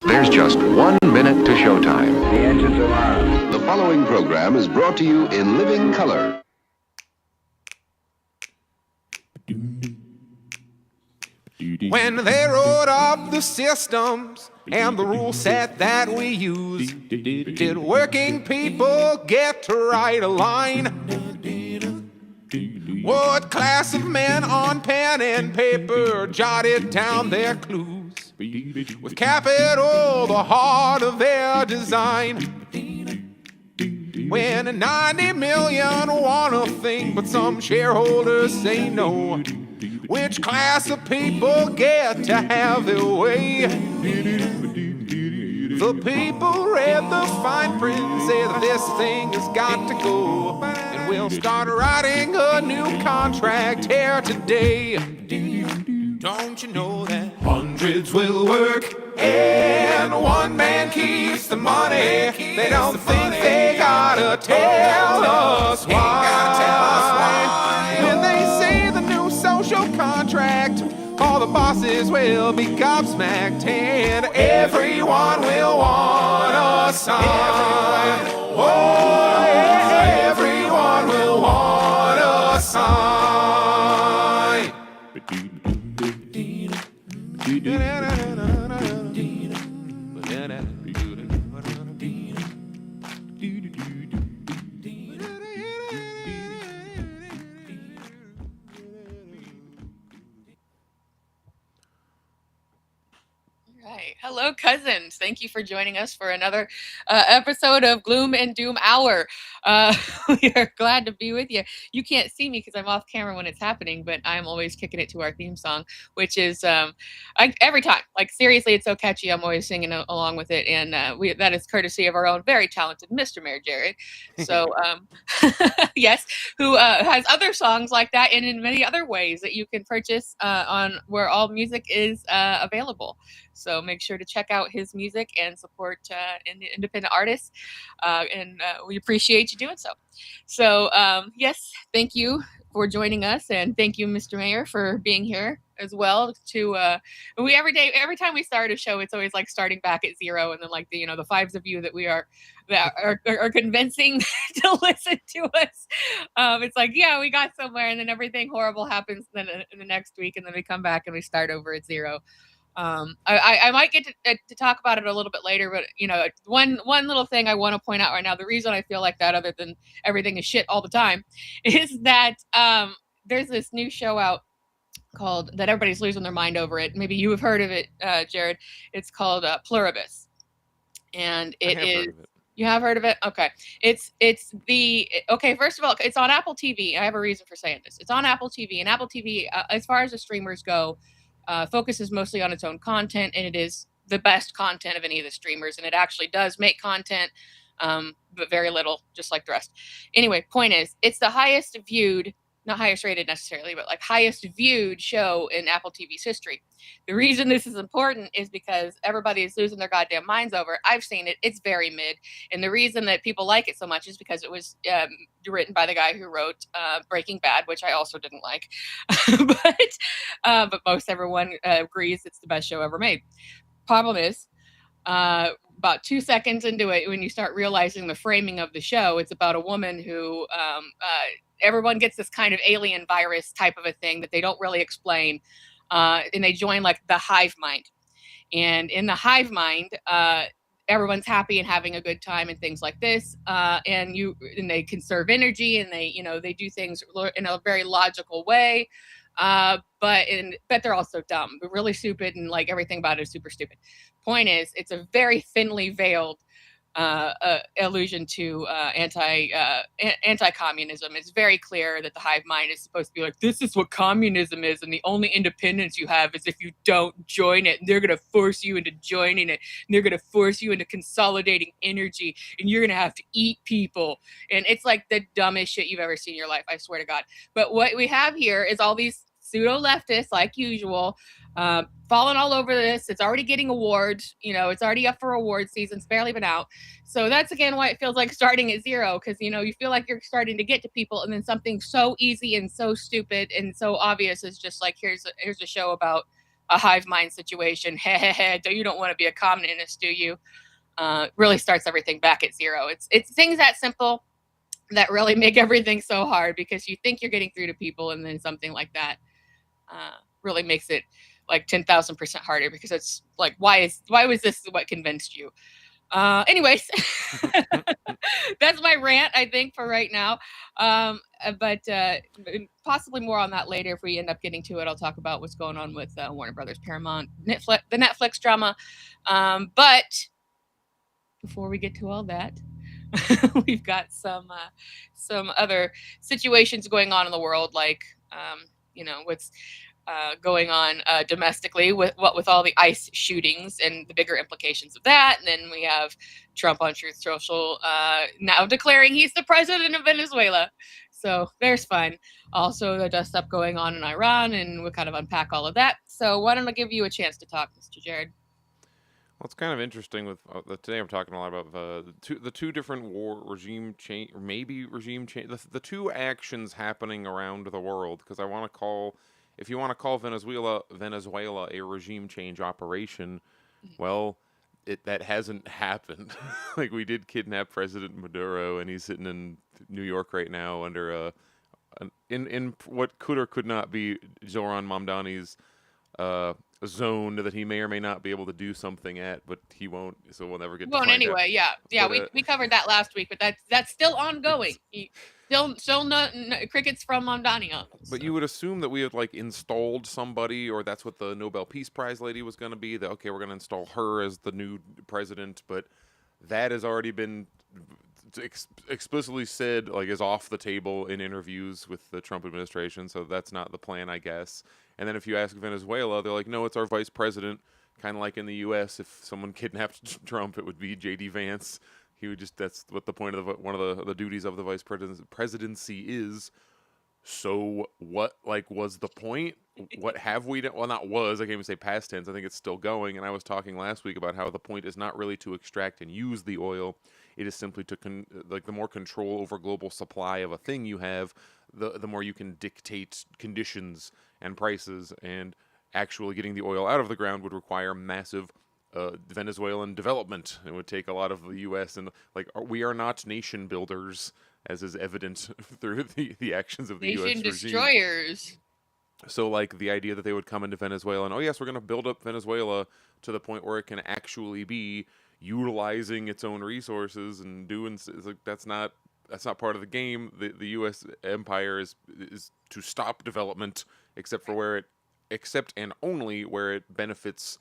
There's just 1 minute to showtime. The engines are on. The following program is brought to you in living color. When they wrote up the systems and the rule set that we use, did working people get to write a line? What class of men on pen and paper jotted down their clues? With capital the heart of their design. When 90 million want a thing, but some shareholders say no, which class of people get to have their way? The people read the fine print, say that this thing has got to go, and we'll start writing a new contract here today. Don't you know that hundreds will work and one man keeps the money? They don't think they gotta tell us why. When they say the new social contract, all the bosses will be gobsmacked and everyone will want a sign. Oh, yeah, everyone will want a sign. Hello, cousins. Thank you for joining us for another episode of Gloom and Doom Hour. We are glad to be with you. You can't see me because I'm off camera when it's happening, but I'm always kicking it to our theme song, which is every time. Like, seriously, it's so catchy. I'm always singing along with it, and that is courtesy of our own very talented Mr. Mayor Jared. So, yes, who has other songs like that and in many other ways that you can purchase on where all music is available. So make sure to check out his music and support independent artists, and we appreciate you doing so. So yes, thank you for joining us, and thank you, Mr. Mayor, for being here as well. Every time we start a show, it's always like starting back at zero, and then like the fives of you that are convincing to listen to us. It's like, yeah, we got somewhere, and then everything horrible happens then in the next week, and then we come back and we start over at zero. I might get to talk about it a little bit later, but one little thing I want to point out right now, the reason I feel like that, other than everything is shit all the time, is that there's this new show out called, that everybody's losing their mind over it. Maybe you have heard of it, Jared. It's called Pluribis, and it is. You have heard of it? Okay. First of all, it's on Apple TV. I have a reason for saying this. It's on Apple TV, and Apple TV, as far as the streamers go, focuses mostly on its own content, and it is the best content of any of the streamers, and it actually does make content, but very little, just like the rest. Anyway, point is, it's the highest viewed, not highest rated necessarily, but like highest viewed show in Apple TV's history. The reason this is important is because everybody is losing their goddamn minds over it. I've seen it. It's very mid. And the reason that people like it so much is because it was written by the guy who wrote Breaking Bad, which I also didn't like. But most everyone agrees it's the best show ever made. Problem is, about 2 seconds into it, when you start realizing the framing of the show, it's about a woman who everyone gets this kind of alien virus type of a thing that they don't really explain. And they join like the hive mind. And in the hive mind, everyone's happy and having a good time and things like this. And they conserve energy, and they do things in a very logical way. But they're also dumb, but really stupid, and like everything about it is super stupid. Point is, it's a very thinly veiled allusion to anti-communism. It's very clear that the hive mind is supposed to be like, this is what communism is, and the only independence you have is if you don't join it, and they're going to force you into joining it, and they're going to force you into consolidating energy, and you're going to have to eat people. And it's like the dumbest shit you've ever seen in your life, I swear to God. But what we have here is all these pseudo-leftists, like usual, falling all over this. It's already getting awards. It's already up for award season. It's barely been out. So that's, again, why it feels like starting at zero, because, you feel like you're starting to get to people, and then something so easy and so stupid and so obvious is just like, here's a show about a hive mind situation. You don't want to be a communist, do you? Really starts everything back at zero. It's things that simple that really make everything so hard, because you think you're getting through to people, and then something like that really makes it like 10,000% harder, because it's like, why was this what convinced you? Anyways, that's my rant, I think, for right now. But possibly more on that later if we end up getting to it. I'll talk about what's going on with Warner Brothers, Paramount, Netflix, the Netflix drama. But before we get to all that, we've got some other situations going on in the world, like what's going on domestically with all the ICE shootings and the bigger implications of that. And then we have Trump on Truth Social now declaring he's the president of Venezuela. So there's fun. Also, the dust up going on in Iran, and we'll kind of unpack all of that. So why don't I give you a chance to talk, Mr. Jared? Well, it's kind of interesting with today. I'm talking a lot about the two different regime change, or maybe regime change. The two actions happening around the world, because I want to call, if you want to call Venezuela a regime change operation, well, that hasn't happened. Like, we did kidnap President Maduro, and he's sitting in New York right now under in what could or could not be Zoran Mamdani's zone that he may or may not be able to do something at, but he won't, so we'll never get to Won't find anyway. out. Yeah. But, We covered that last week, but that's still ongoing. Still no crickets from Mamdani on. But you would assume that we had like installed somebody, or that's what the Nobel Peace Prize lady was going to be. That, okay, we're going to install her as the new president, but that has already been explicitly said, like, is off the table in interviews with the Trump administration. So that's not the plan, I guess. And then if you ask Venezuela, they're like, no, it's our vice president. Kind of like in the U.S., if someone kidnapped Trump, it would be J.D. Vance. He would just, that's what the point of one of the duties of the vice presidency is. So what, like, was the point? What have we done? Well, not was, I can't even say past tense. I think it's still going. And I was talking last week about how the point is not really to extract and use the oil. It is simply to, the more control over global supply of a thing you have, the more you can dictate conditions and prices. And actually getting the oil out of the ground would require massive Venezuelan development. It would take a lot of the U.S. and, like, we are not nation builders, as is evident through the actions of the U.S. regime. Nation destroyers. So, like, the idea that they would come into Venezuela and, oh yes, we're going to build up Venezuela to the point where it can actually be utilizing its own resources and doing, like, that's not part of the game. The U.S. empire is to stop development, except and only where it benefits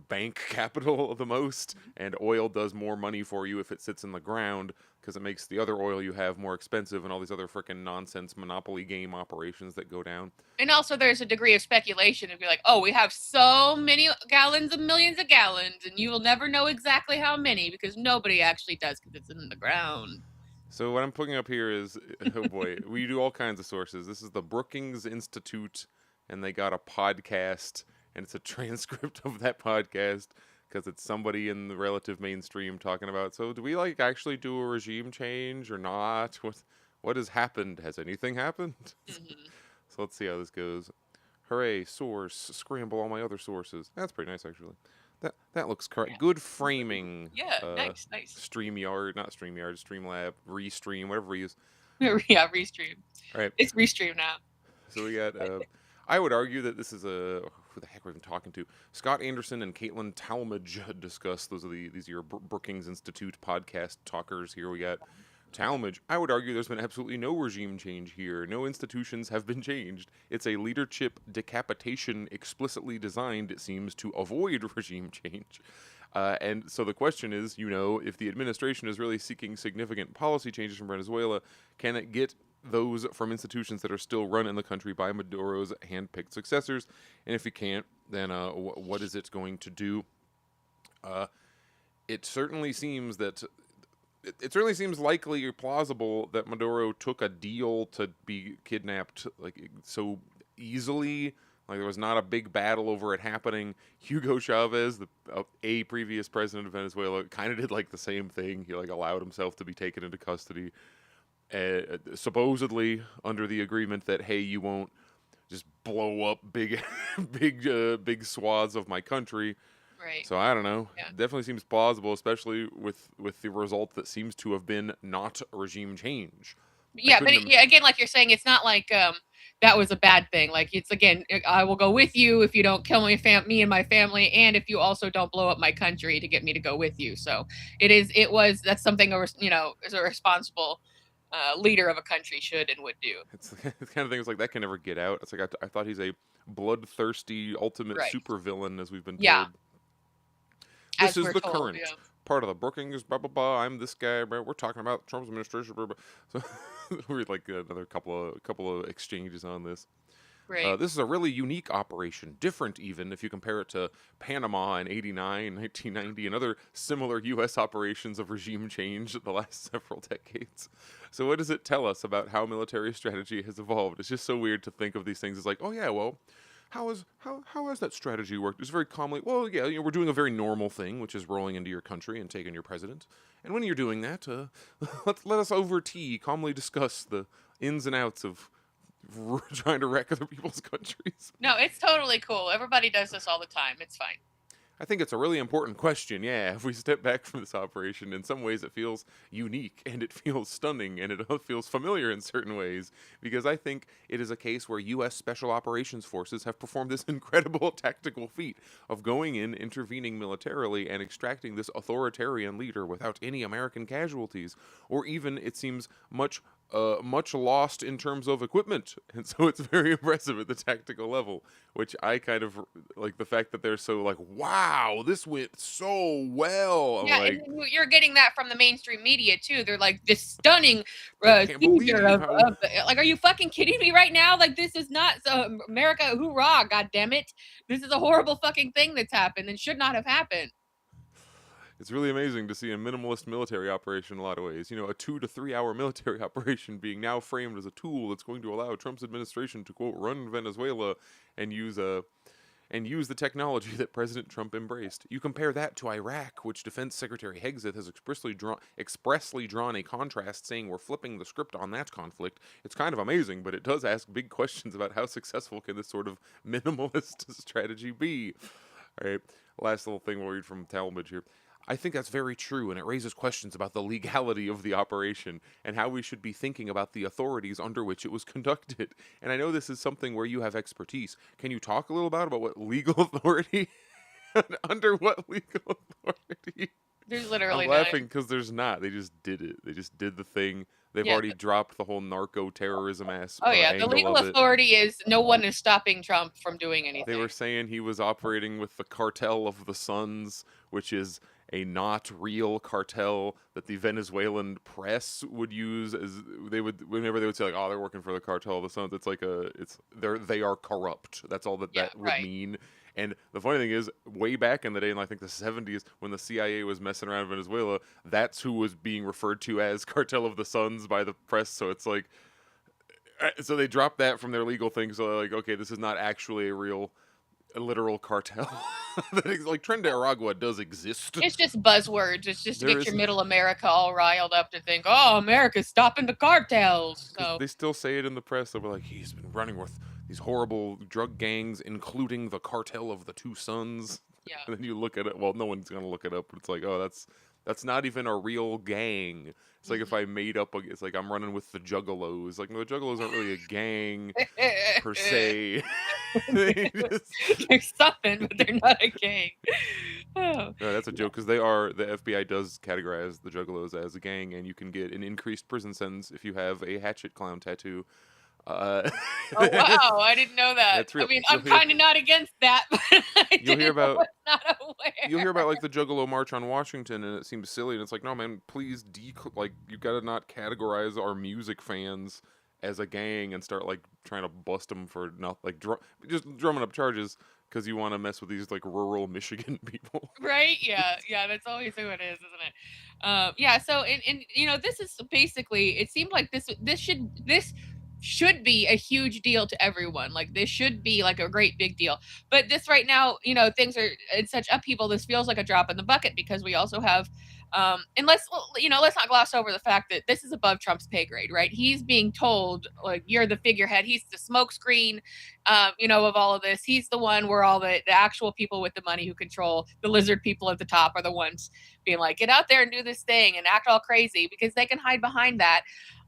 bank capital the most, and oil does more money for you if it sits in the ground, because it makes the other oil you have more expensive, and all these other freaking nonsense monopoly game operations that go down. And also there's a degree of speculation of, be like, oh, we have so many gallons of millions of gallons, and you will never know exactly how many, because nobody actually does, because it's in the ground. So what I'm putting up here is, oh boy, we do all kinds of sources. This is the Brookings Institute, and they got a podcast, and it's a transcript of that podcast, because it's somebody in the relative mainstream talking about, so do we, like, actually do a regime change or not? What has happened? Has anything happened? Mm-hmm. So let's see how this goes. Hooray, source, scramble all my other sources. That's pretty nice, actually. That looks correct. Yeah. Good framing. Yeah, nice. StreamYard, not StreamYard, Streamlab, Restream, whatever we use. Yeah, Restream. All right. It's Restream now. So we got, I would argue that this is who the heck we're even talking to? Scott Anderson and Caitlin Talmadge discuss. These are your Brookings Institute podcast talkers. Here we got Talmadge. I would argue there's been absolutely no regime change here. No institutions have been changed. It's a leadership decapitation explicitly designed, it seems, to avoid regime change. And so the question is, if the administration is really seeking significant policy changes from Venezuela, can it get those from institutions that are still run in the country by Maduro's hand-picked successors? And if it can't, then what is it going to do? It certainly seems likely or plausible that Maduro took a deal to be kidnapped, like, so easily. Like, there was not a big battle over it happening. Hugo Chavez, a previous president of Venezuela, kind of did, like, the same thing. He, like, allowed himself to be taken into custody, supposedly under the agreement that, hey, you won't just blow up big swaths of my country. Right. So I don't know. Yeah. Definitely seems plausible, especially with the result that seems to have been not regime change. Yeah, but again, like you're saying, it's not like that was a bad thing. Like it's again, I will go with you if you don't kill me and my family, and if you also don't blow up my country to get me to go with you. So that's something as a responsible leader of a country should and would do. It's the kind of thing. It's like that can never get out. It's like I thought he's a bloodthirsty ultimate supervillain, as we've been told. Yeah. This is the current part of the Brookings, blah blah blah. I'm this guy. We're talking about Trump's administration. Blah, blah. So we read like another couple of exchanges on this. Right. This is a really unique operation, different even if you compare it to Panama in '89, 1990, and other similar U.S. operations of regime change the last several decades. So what does it tell us about how military strategy has evolved? It's just so weird to think of these things as like, oh yeah, well, how has that strategy worked? It's very calmly, well, yeah, we're doing a very normal thing, which is rolling into your country and taking your president. And when you're doing that, let us over tea calmly discuss the ins and outs of trying to wreck other people's countries. No, it's totally cool. Everybody does this all the time. It's fine. I think it's a really important question. Yeah, if we step back from this operation, in some ways it feels unique and it feels stunning and it feels familiar in certain ways, because I think it is a case where U.S. Special Operations Forces have performed this incredible tactical feat of going in, intervening militarily, and extracting this authoritarian leader without any American casualties, or even, it seems, much lost in terms of equipment. And so it's very impressive at the tactical level, which I kind of like the fact that they're so like, wow, this went so well. Yeah, like, and you're getting that from the mainstream media too. They're like this stunning seizure of like, are you fucking kidding me right now? Like, this is not America, hoorah, god damn it. This is a horrible fucking thing that's happened and should not have happened. It's really amazing to see a minimalist military operation in a lot of ways. A 2 to 3 hour military operation being now framed as a tool that's going to allow Trump's administration to, quote, run Venezuela and use the technology that President Trump embraced. You compare that to Iraq, which Defense Secretary Hegseth has expressly drawn a contrast, saying we're flipping the script on that conflict. It's kind of amazing, but it does ask big questions about how successful can this sort of minimalist strategy be. All right, last little thing we'll read from Talmadge here. I think that's very true, and it raises questions about the legality of the operation and how we should be thinking about the authorities under which it was conducted. And I know this is something where you have expertise. Can you talk a little about what legal authority? Under what legal authority? There's literally I'm laughing because there's not. They just did it. They just did the thing. They've already dropped the whole narco-terrorism aspect. Oh yeah, the legal authority is no one is stopping Trump from doing anything. They were saying he was operating with the cartel of the Suns, which is a not real cartel that the Venezuelan press would use as whenever they would say like, oh, they're working for the cartel of the Suns. It's like they are corrupt. That's all that would mean. And the funny thing is, way back in the day, in I think the 70s, when the CIA was messing around in Venezuela, that's who was being referred to as Cartel of the Suns by the press. So it's like, so they dropped that from their legal thing. So they're like, okay, this is not actually a literal cartel. Like Tren de Aragua does exist. It's just buzzwords. It's just to get your middle America all riled up to think, oh, America's stopping the cartels. So they still say it in the press. They're like, he's been running with these horrible drug gangs, including the cartel of the two Suns. Yeah. And then you look at it. Well, no one's gonna look it up. But it's like, oh, that's not even a real gang. It's like if I made up, it's like I'm running with the Juggalos. Like, no, the Juggalos aren't really a gang per se. They're something, but they're not a gang. Oh. No, that's a joke because the FBI does categorize the Juggalos as a gang, and you can get an increased prison sentence if you have a hatchet clown tattoo. Oh wow! I didn't know that. I mean, I'm kind of not against that, but you'll hear about not aware. You'll hear about like the Juggalo March on Washington, and it seems silly. And it's like, no, man, please you gotta not categorize our music fans as a gang and start like trying to bust them for not like just drumming up charges because you want to mess with these like rural Michigan people. Right? Yeah. That's always who it is, isn't it? Yeah. So, and this is basically. It seemed like this should be a huge deal to everyone. Like, this should be like a great big deal. But this right now, things are in such upheaval. This feels like a drop in the bucket because we also have And let's not gloss over the fact that this is above Trump's pay grade, right? He's being told, like, you're the figurehead. He's the smokescreen, of all of this. He's the one where all the actual people with the money who control the lizard people at the top are the ones being like, get out there and do this thing and act all crazy, because they can hide behind that.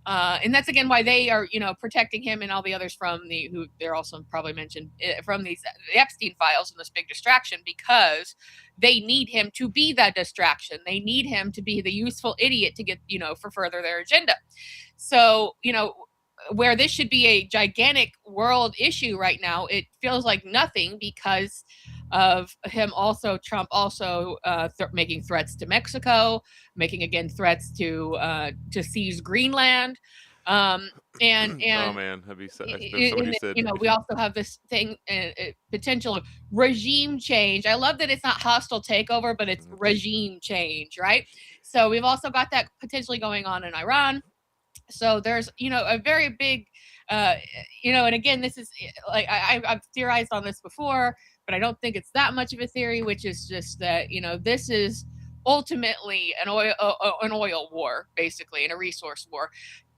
And that's again why they are, protecting him and all the others from who they're also probably mentioned from the Epstein files and this big distraction, because they need him to be that distraction. They need him to be the useful idiot to get, for further their agenda. So, where this should be a gigantic world issue right now, it feels like nothing because of Trump also making threats to Mexico, making again threats to seize Greenland. And oh man, somebody said, we also have this thing, potential regime change. I love that it's not hostile takeover, but it's regime change, right? So we've also got that potentially going on in Iran. So there's, a very big, and again, this is like, I've theorized on this before, but I don't think it's that much of a theory, which is just that, this is ultimately an oil war, basically, and a resource war.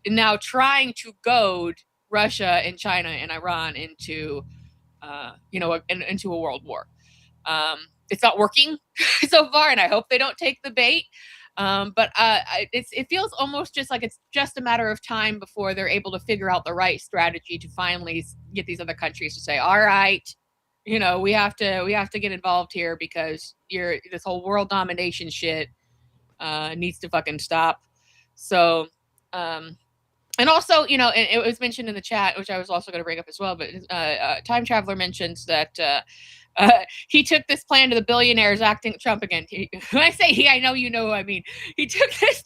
And now trying to goad Russia and China and Iran into, into a world war. It's not working so far, and I hope they don't take the bait. But it feels almost just like it's just a matter of time before they're able to figure out the right strategy to finally get these other countries to say, all right, we have to get involved here, because this whole world domination shit needs to fucking stop. So, and also, and it was mentioned in the chat, which I was also going to bring up as well, but Time Traveler mentions that he took this plan to the billionaires, acting Trump again. When I say he, I know you know who I mean. He took this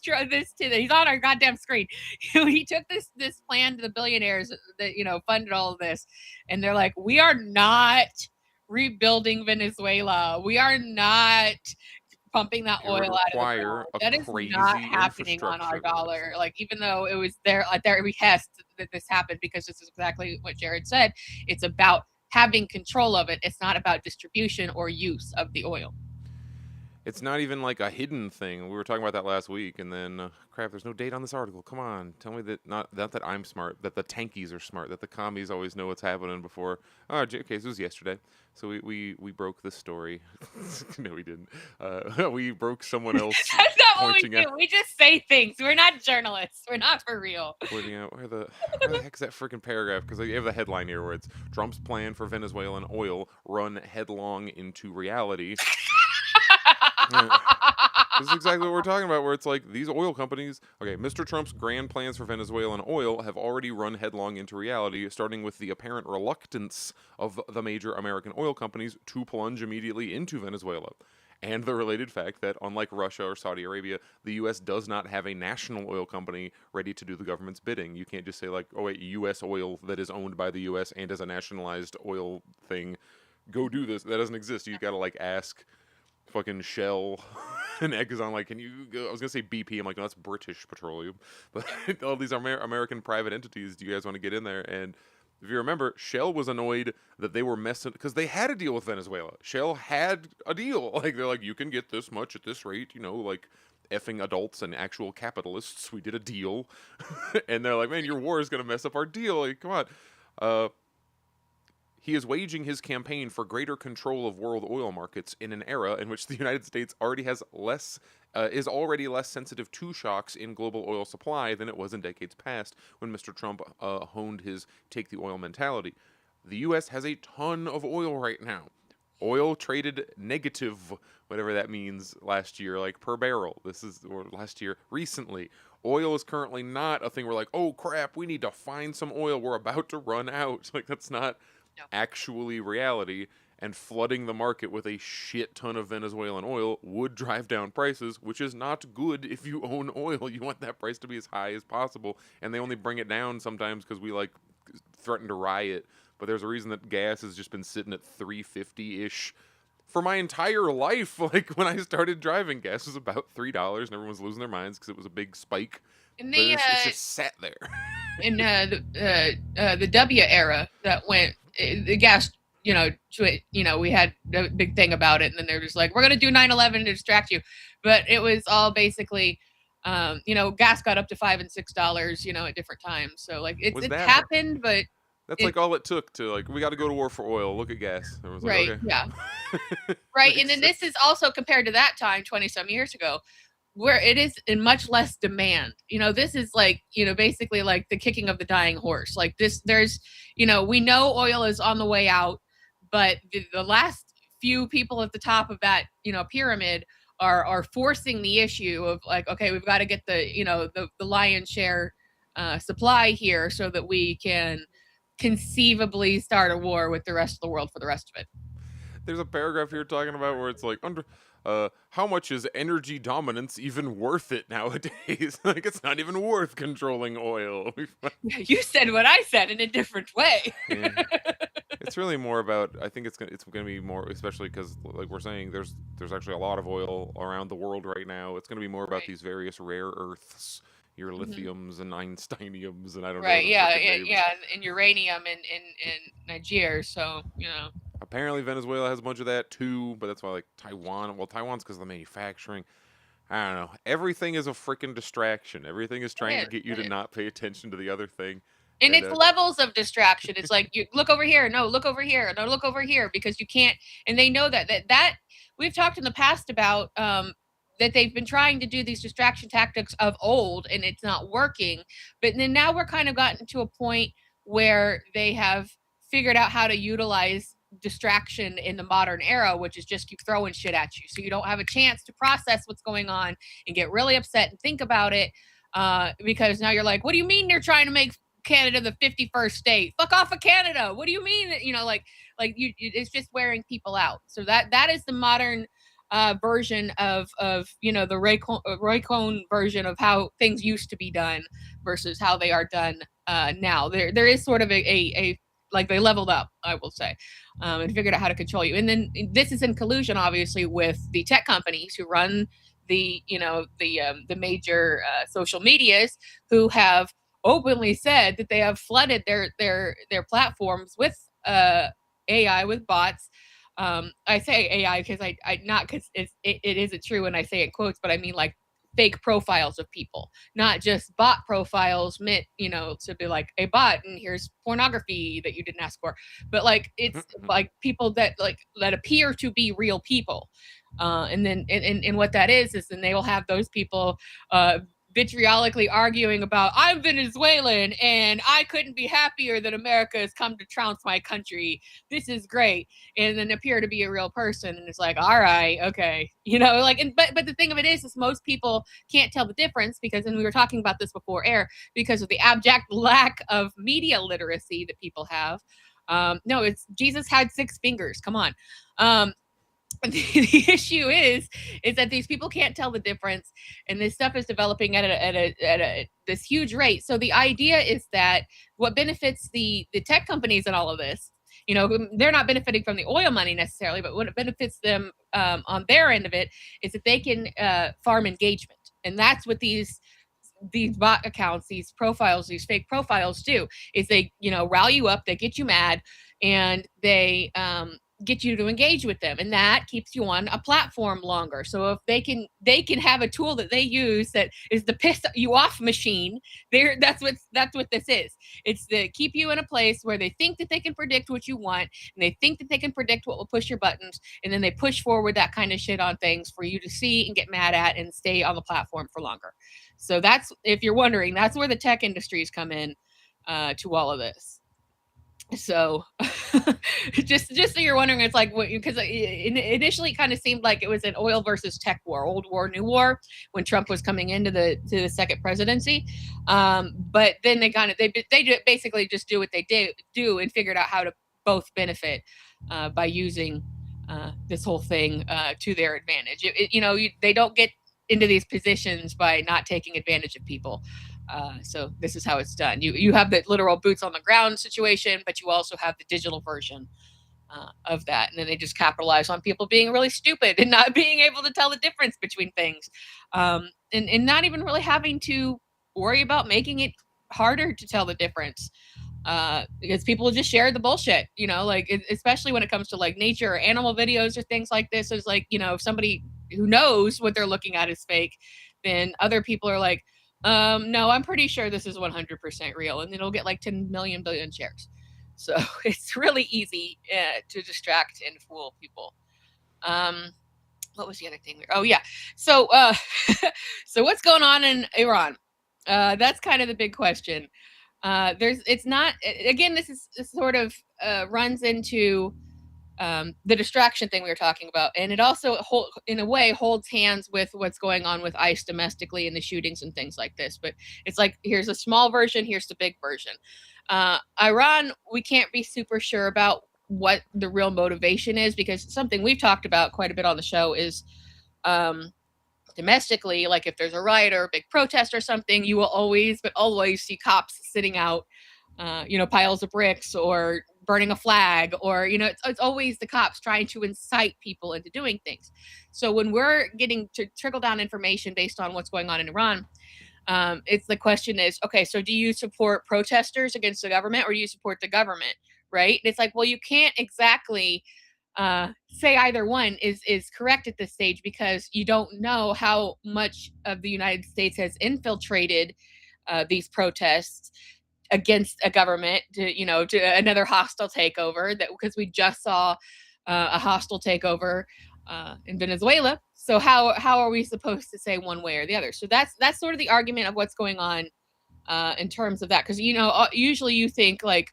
he's on our goddamn screen. He took this plan to the billionaires that funded all of this, and they're like, we are not rebuilding Venezuela. We are not pumping that oil out of the ground. That is not happening on our dollar. Like, even though it was at their behest that this happened, because this is exactly what Jared said. It's about having control of it. It's not about distribution or use of the oil. It's not even like a hidden thing. We were talking about that last week, and then crap, there's no date on this article. Come on, tell me that not that I'm smart, that the tankies are smart, that the commies always know what's happening before. Oh, okay, so it was yesterday. So we broke the story. No, we didn't. We broke someone else. That's not what we do. We just say things. We're not journalists. We're not for real. Pointing out where the heck is that freaking paragraph? Because you have the headline here where it's Trump's plan for Venezuelan oil run headlong into reality. This is exactly what we're talking about, where it's like these oil companies, okay, Mr. Trump's grand plans for Venezuelan oil have already run headlong into reality, starting with the apparent reluctance of the major American oil companies to plunge immediately into Venezuela. And the related fact that, unlike Russia or Saudi Arabia, the U.S. does not have a national oil company ready to do the government's bidding. You can't just say, like, oh, wait, U.S. oil that is owned by the U.S. and as a nationalized oil thing, go do this. That doesn't exist. You got to, like, ask fucking Shell and Exxon, like, can you go? I was gonna say BP. I'm like, no, that's British Petroleum. But all these American private entities, do you guys want to get in there? And if you remember, Shell was annoyed that they were messing, because they had a deal with Venezuela. Shell had a deal. Like, they're like, you can get this much at this rate, like effing adults and actual capitalists. We did a deal. And they're like, man, your war is gonna mess up our deal. Like, come on. He is waging his campaign for greater control of world oil markets in an era in which the United States already has is already less sensitive to shocks in global oil supply than it was in decades past when Mr. Trump honed his take the oil mentality. The U.S. has a ton of oil right now. Oil traded negative, whatever that means, last year, like per barrel. Or last year, recently. Oil is currently not a thing where, like, oh crap, we need to find some oil. We're about to run out. Like, that's not actually reality, and flooding the market with a shit ton of Venezuelan oil would drive down prices, which is not good if you own oil. You want that price to be as high as possible, and they only bring it down sometimes because we, like, threaten to riot. But there's a reason that gas has just been sitting at $3.50-ish for my entire life. Like, when I started driving, gas was about $3, and everyone's losing their minds because it was a big spike. And but it's just sat there. In the W era that went, the gas we had a big thing about it, and then they're just like, we're going to do 9/11 to distract you. But it was all basically, gas got up to $5 and $6, at different times. So like Was it's that happened, but That's like all it took to like, we got to go to war for oil. Look at gas. I was like, right, okay. yeah, right. And Makes then this is also compared to that time, 20 some years ago, where it is in much less demand. This is like, basically like the kicking of the dying horse. Like this, we know oil is on the way out, but the last few people at the top of that, pyramid are forcing the issue of like, okay, we've got to get the lion's share supply here so that we can conceivably start a war with the rest of the world for the rest of it. There's a paragraph here talking about where it's like, how much is energy dominance even worth it nowadays? Like, it's not even worth controlling oil. You said what I said in a different way. Yeah. It's really more about, I think it's gonna be more, especially because like we're saying, there's actually a lot of oil around the world right now. It's gonna be more about Right. these various rare earths, your lithiums and Einsteiniums, and I don't know. Right, the yeah, frickin' names. yeah, and uranium in Nigeria. So Apparently Venezuela has a bunch of that too, but that's why like Taiwan's because of the manufacturing. I don't know. Everything is a freaking distraction. Everything is trying to get you to not pay attention to the other thing. And it's levels of distraction. It's like, you look over here, no, look over here, no, look over here, because you can't. And they know that we've talked in the past about that they've been trying to do these distraction tactics of old, and it's not working. But then now we're kind of gotten to a point where they have figured out how to utilize distraction in the modern era, which is just keep throwing shit at you, so you don't have a chance to process what's going on and get really upset and think about it. Because now you're like, what do you mean they're trying to make Canada the 51st state? Fuck off of Canada. What do you mean? It's just wearing people out. So that is the modern version of the Roy Cohn version of how things used to be done versus how they are done now. There is sort of a like they leveled up, I will say, and figured out how to control you. And then this is in collusion, obviously, with the tech companies who run the major social medias, who have openly said that they have flooded their platforms with AI, with bots. I say AI because I not because it isn't true when I say it in quotes, but I mean like fake profiles of people, not just bot profiles meant, to be like a bot and here's pornography that you didn't ask for, but like it's like people that appear to be real people. And then and what that is then they will have those people vitriolically arguing about, I'm Venezuelan and I couldn't be happier that America has come to trounce my country. This is great. And then appear to be a real person. And it's like, all right, okay. But the thing of it is most people can't tell the difference because, and we were talking about this before air, because of the abject lack of media literacy that people have. No, it's Jesus had 6 fingers. Come on. The issue is that these people can't tell the difference, and this stuff is developing at this huge rate. So the idea is that what benefits the tech companies in all of this, they're not benefiting from the oil money necessarily, but what benefits them on their end of it is that they can farm engagement, and that's what these bot accounts, these profiles, these fake profiles do. Is they rile you up, they get you mad, and they get you to engage with them, and that keeps you on a platform longer. So if they can have a tool that they use that is the piss you off machine, that's what this is. It's to keep you in a place where they think that they can predict what you want, and they think that they can predict what will push your buttons, and then they push forward that kind of shit on things for you to see and get mad at and stay on the platform for longer. So that's, if you're wondering, that's where the tech industries come in to all of this. So just so you're wondering, it's like, because initially it kind of seemed like it was an oil versus tech war, old war, new war, when Trump was coming into the second presidency. But then they basically just do what they do and figured out how to both benefit by using this whole thing to their advantage. They don't get into these positions by not taking advantage of people. So this is how it's done. You have the literal boots on the ground situation, but you also have the digital version of that. And then they just capitalize on people being really stupid and not being able to tell the difference between things. And not even really having to worry about making it harder to tell the difference. because people just share the bullshit, like especially when it comes to like nature or animal videos or things like this. Is like, if somebody who knows what they're looking at is fake, then other people are like, no, I'm pretty sure this is 100% real, and then it'll get like 10 million billion shares. So it's really easy to distract and fool people. What was the other thing? Oh yeah. So so what's going on in Iran? That's kind of the big question. It's not, again, this sort of runs into the distraction thing we were talking about, and it also in a way holds hands with what's going on with ICE domestically and the shootings and things like this. But it's like, here's a small version, here's the big version. Iran, we can't be super sure about what the real motivation is, because something we've talked about quite a bit on the show is domestically, like if there's a riot or a big protest or something, you will always see cops sitting out, piles of bricks or burning a flag, or, it's always the cops trying to incite people into doing things. So when we're getting to trickle down information based on what's going on in Iran, it's the question is, okay, so do you support protesters against the government, or do you support the government? Right? And it's like, well, you can't exactly say either one is correct at this stage, because you don't know how much of the United States has infiltrated these protests against a government to another hostile takeover, that because we just saw a hostile takeover in Venezuela. So how are we supposed to say one way or the other? So that's sort of the argument of what's going on in terms of that, because usually you think, like,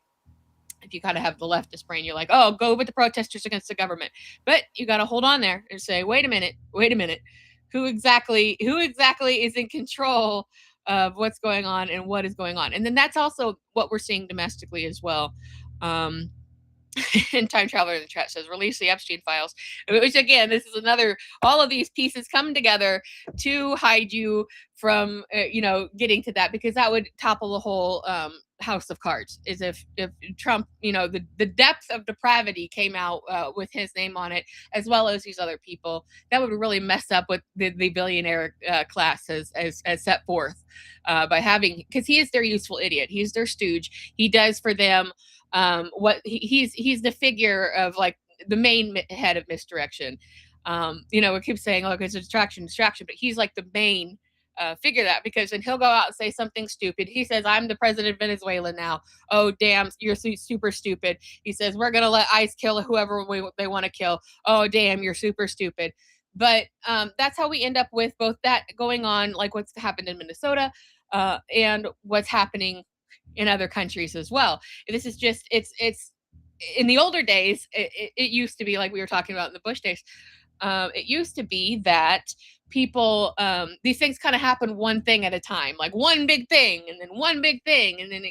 if you kind of have the leftist brain, you're like, oh, go with the protesters against the government. But you got to hold on there and say, wait a minute. Who exactly is in control of what's going on and what is going on? And then that's also what we're seeing domestically as well. And Time Traveler in the chat says, release the Epstein files, which again, this is another, all of these pieces come together to hide you from, getting to that, because that would topple the whole house of cards. Is if Trump, the depth of depravity came out with his name on it, as well as these other people, that would really mess up what the billionaire class has set forth by having, because he is their useful idiot. He's their stooge. He does for them what he's the figure of, like, the main head of misdirection. We keep saying, oh, it's a distraction, but he's like the main figure that, because then he'll go out and say something stupid. He says, I'm the president of Venezuela now. Oh, damn, you're super stupid. He says, we're going to let ICE kill whoever they want to kill. Oh, damn, you're super stupid. But that's how we end up with both that going on, like what's happened in Minnesota and what's happening in other countries as well. This is just, it's in the older days, it used to be, like we were talking about in the Bush days, it used to be that people, these things kind of happen one thing at a time, like one big thing, and then one big thing, and then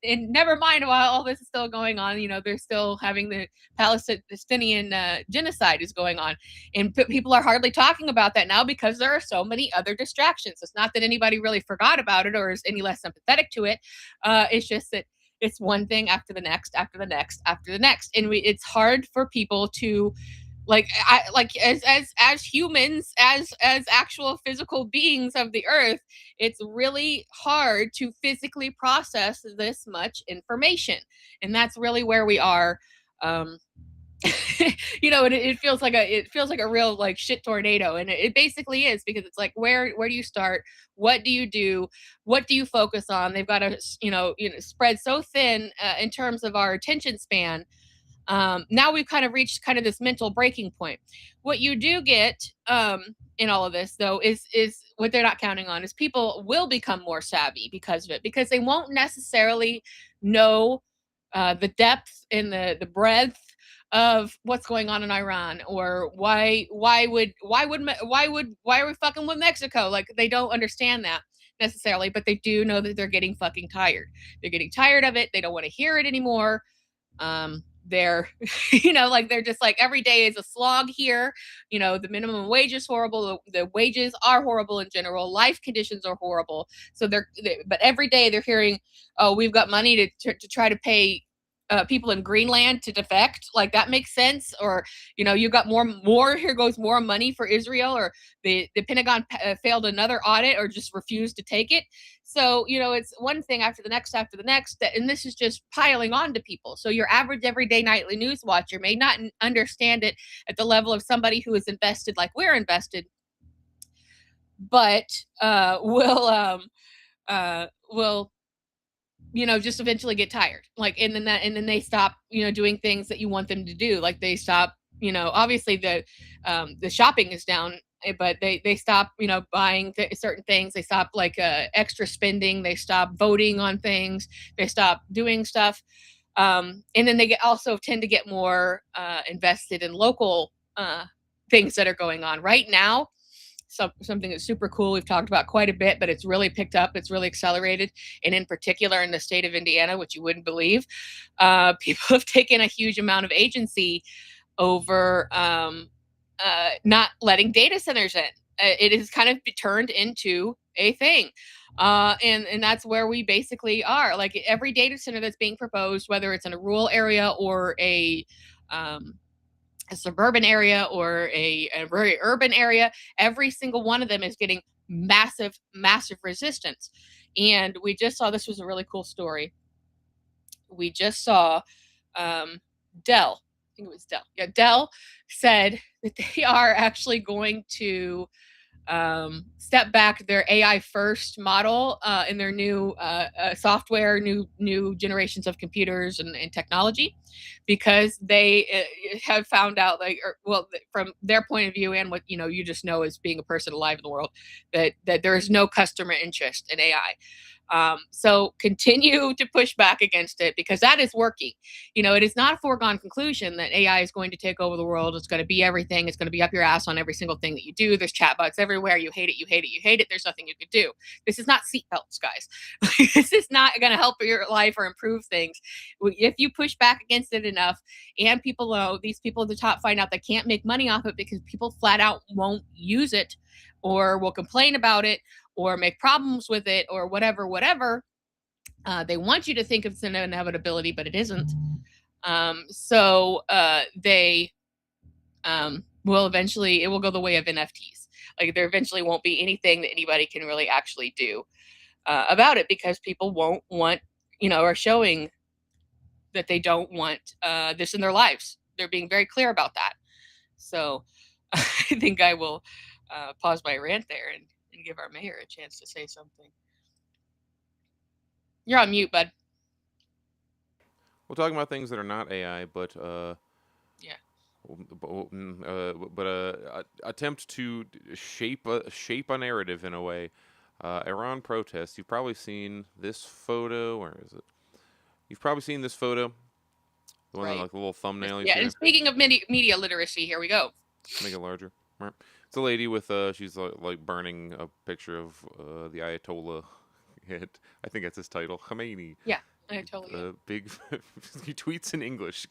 and never mind while all this is still going on, they're still having the Palestinian genocide is going on, and people are hardly talking about that now because there are so many other distractions. It's not that anybody really forgot about it or is any less sympathetic to it. It's just that it's one thing after the next, after the next, after the next, and it's hard for people to, as humans, as actual physical beings of the earth, it's really hard to physically process this much information, and that's really where we are. And it feels like a real, like, shit tornado, and it basically is, because it's like, where do you start? What do you do? What do you focus on? They've got to spread so thin in terms of our attention span. Now we've kind of reached kind of this mental breaking point. What you do get in all of this, though, is what they're not counting on is people will become more savvy because of it, because they won't necessarily know the depth and the breadth of what's going on in Iran, or why are we fucking with Mexico? Like, they don't understand that necessarily, but they do know that they're getting fucking tired. They're getting tired of it. They don't want to hear it anymore. They're they're just like, every day is a slog here. The minimum wage is horrible. The wages are horrible in general. Life conditions are horrible. So but every day they're hearing, oh, we've got money to try to pay people in Greenland to defect. Like that makes sense. Or, you got more, here goes more money for Israel, or the Pentagon failed another audit or just refused to take it. So, it's one thing after the next, and this is just piling on to people. So your average everyday nightly news watcher may not understand it at the level of somebody who is invested like we're invested, but will just eventually get tired. Like, and then they stop, doing things that you want them to do. Like they stop, obviously the shopping is down, but they stop, buying certain things. They stop like extra spending. They stop voting on things. They stop doing stuff. And then they also tend to get more invested in local things that are going on right now. Something that's super cool we've talked about quite a bit, but it's really picked up, it's really accelerated, and in particular in the state of Indiana, which you wouldn't believe, people have taken a huge amount of agency over not letting data centers in. It has kind of turned into a thing, and that's where we basically are. Like every data center that's being proposed, whether it's in a rural area or a suburban area or a very urban area, every single one of them is getting massive resistance. And we just saw, this was a really cool story. We just saw Dell, I think it was Dell. Yeah, Dell said that they are actually going to step back their AI first model in their new software, new generations of computers and technology, because they have found out, from their point of view and what you just know as being a person alive in the world, that there is no customer interest in AI. So continue to push back against it, because that is working. It is not a foregone conclusion that AI is going to take over the world. It's going to be everything. It's going to be up your ass on every single thing that you do. There's chatbots everywhere. You hate it. You hate it. You hate it. There's nothing you can do. This is not seatbelts, guys. This is not going to help your life or improve things. If you push back against it enough, and these people at the top find out they can't make money off it because people flat out won't use it, or will complain about it, or make problems with it, or whatever. They want you to think it's an inevitability, but it isn't. So they will eventually, it will go the way of NFTs. Like there eventually won't be anything that anybody can really actually do about it, because people won't want, are showing that they don't want this in their lives. They're being very clear about that. So I think I will pause my rant there and give our mayor a chance to say something. You're on mute, bud. We're talking about things that are not AI, but Yeah. Attempt to shape a narrative in a way. Iran protests. You've probably seen this photo. Where is it? You've probably seen this photo. The one Right. like the little thumbnail. Yeah. And speaking of media literacy, here we go. Make it larger. Right. It's a lady with she's like burning a picture of the Ayatollah. I think that's his title, Khomeini. Yeah, I totally. Big. He tweets in English.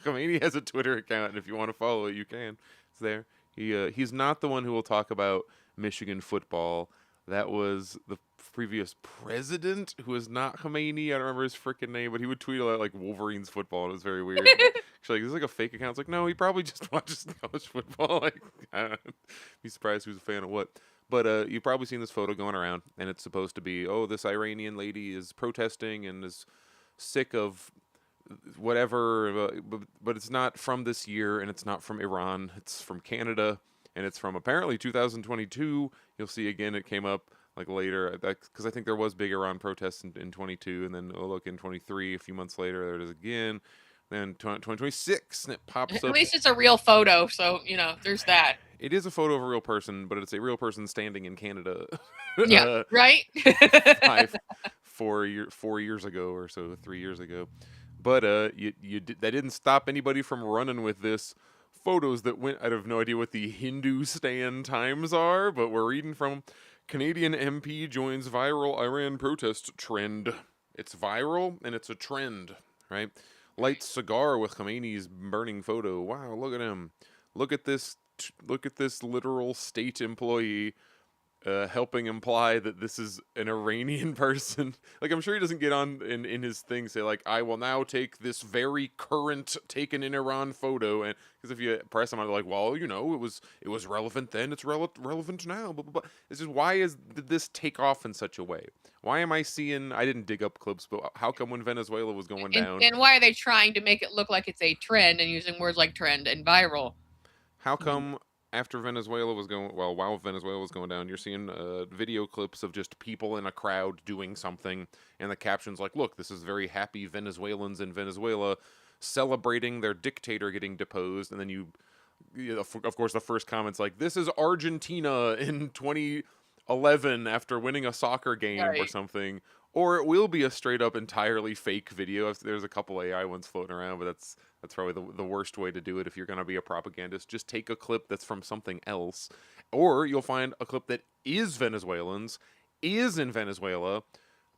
Khomeini has a Twitter account, and if you want to follow it, you can. It's there. He's not the one who will talk about Michigan football. That was the previous president, who is not Khomeini. I don't remember his freaking name, but he would tweet a lot like Wolverines football, and it was very weird. Actually, this is like a fake account. It's like, no, he probably just watches college football. Like, I don't know. Be surprised who's a fan of what. But you've probably seen this photo going around, and it's supposed to be, oh, this Iranian lady is protesting and is sick of whatever, but it's not from this year, and it's not from Iran. It's from Canada, and it's from apparently 2022. You'll see again, it came up like later, because I think there was big Iran protests in 22, and then look in 23, a few months later, there it is again. Then 2026, and it pops up. At least it's a real photo, so there's that. It is a photo of a real person, but it's a real person standing in Canada. Yeah, right. 4 years ago or so, 3 years ago. But that didn't stop anybody from running with this. Photos that went, I have no idea what the Hindustan Times are, but we're reading from Canadian MP joins viral Iran protest trend. It's viral and it's a trend, right? Lights cigar with Khomeini's burning photo. Wow, look at him. Look at this literal state employee helping imply that this is an Iranian person. Like, I'm sure he doesn't get on in his thing say like, I will now take this very current taken in Iran photo, and because if you press him, I'm like, well, you know, it was relevant then, it's relevant now. Blah, blah, blah. It's just, why did this take off in such a way? Why am I seeing? I didn't dig up clips, but how come when Venezuela was going down? And why are they trying to make it look like it's a trend and using words like trend and viral? How come after Venezuela was going, well, while Venezuela was going down, you're seeing video clips of just people in a crowd doing something, and the caption's like, look, this is very happy Venezuelans in Venezuela celebrating their dictator getting deposed, and then you know, of course, the first comment's like, this is Argentina in 2011 after winning a soccer game or something. Or it will be a straight up entirely fake video. There's a couple AI ones floating around, but that's probably the worst way to do it if you're going to be a propagandist. Just take a clip that's from something else. Or you'll find a clip that is Venezuelans, is in Venezuela,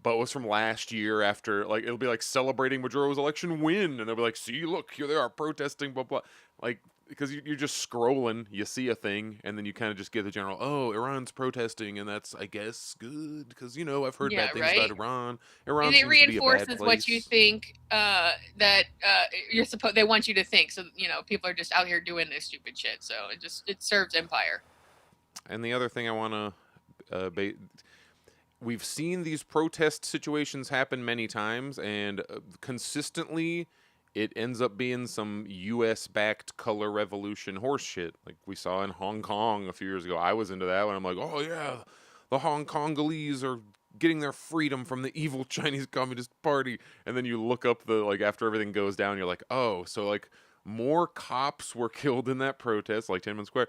but was from last year after, like, it'll be like celebrating Maduro's election win. And they'll be like, see, look, here they are protesting, blah, blah. Like, because you're just scrolling, you see a thing, and then you kind of just get the general, oh, Iran's protesting, and that's, I guess, good, because, you know, I've heard bad things about Iran. Iran and it seems to be a bad reinforces what place. you think that you're supposed. They want you to think. So you know, people are just out here doing this stupid shit. So it serves empire. And the other thing I want to, we've seen these protest situations happen many times, and consistently, it ends up being some U.S.-backed color revolution horse shit, like we saw in Hong Kong a few years ago. I was into that one. I'm like, oh yeah, the Hong Kongolese are getting their freedom from the evil Chinese Communist Party. And then you look up the, like, after everything goes down, you're like, oh, so like more cops were killed in that protest, like Tiananmen Square,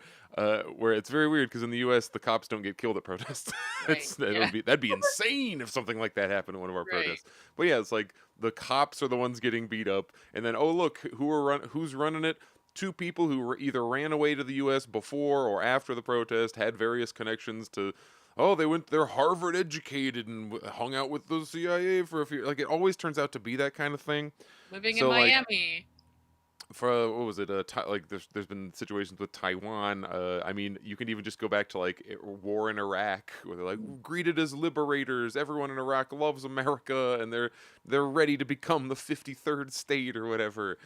where it's very weird because in the U.S. the cops don't get killed at protests. That'd be insane if something like that happened at one of our protests. But yeah, it's like the cops are the ones getting beat up, and then, oh look, who's running it? Two people who either ran away to the U.S. before or after the protest, had various connections to. Oh, they're Harvard educated and hung out with the CIA for a few. Like, it always turns out to be that kind of thing. Living in Miami. For what was it? Like there's been situations with Taiwan. I mean, you can even just go back to like war in Iraq, where they're like greeted as liberators. Everyone in Iraq loves America, and they're ready to become the 53rd state or whatever.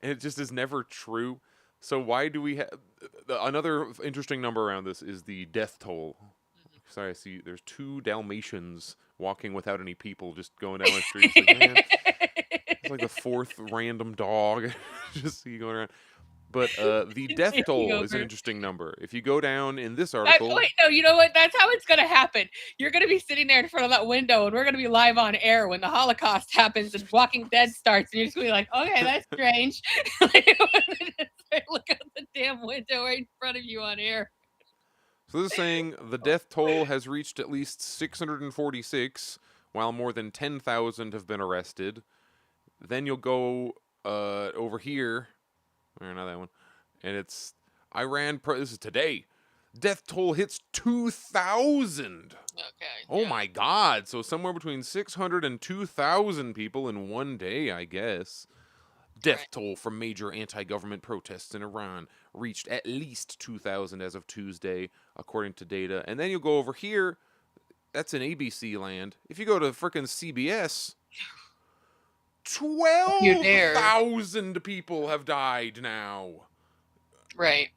And it just is never true. So why do we have another interesting number around this? Is the death toll. Sorry, I see there's 2 Dalmatians walking without any people, just going down the street. It's like, man, it's like the 4th random dog just see going around. But the death toll is an interesting number. If you go down in this article... Wait, no, you know what? That's how it's going to happen. You're going to be sitting there in front of that window, and we're going to be live on air when the Holocaust happens and Walking Dead starts, and you're just going to be like, okay, that's strange. Look out the damn window right in front of you on air. So this is saying the death toll has reached at least 646, while more than 10,000 have been arrested. Then you'll go over here, or not that one, and it's Iran. This is today. Death toll hits 2,000. Okay. Oh my God! So somewhere between 600 and 2,000 people in one day, I guess. Death toll from major anti-government protests in Iran reached at least 2,000 as of Tuesday, according to data. And then you'll go over here. That's in ABC land. If you go to frickin' CBS, 12,000 people have died now. Right.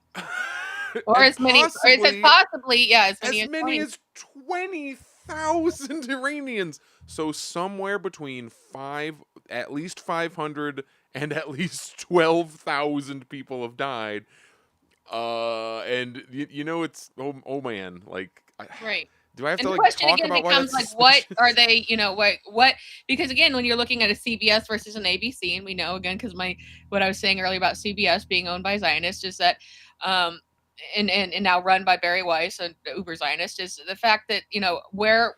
Or as many, or it says possibly, yeah, as many as 20,000 Iranians. So somewhere between at least 500 and at least 12,000 people have died. And you know, it's oh man, like right. Do I have and to the like question talk again about becomes why like, what are they? You know, what? Because again, when you're looking at a CBS versus an ABC, and we know again because what I was saying earlier about CBS being owned by Zionists is that, and now run by Barry Weiss, an uber Zionist, is the fact that, you know, what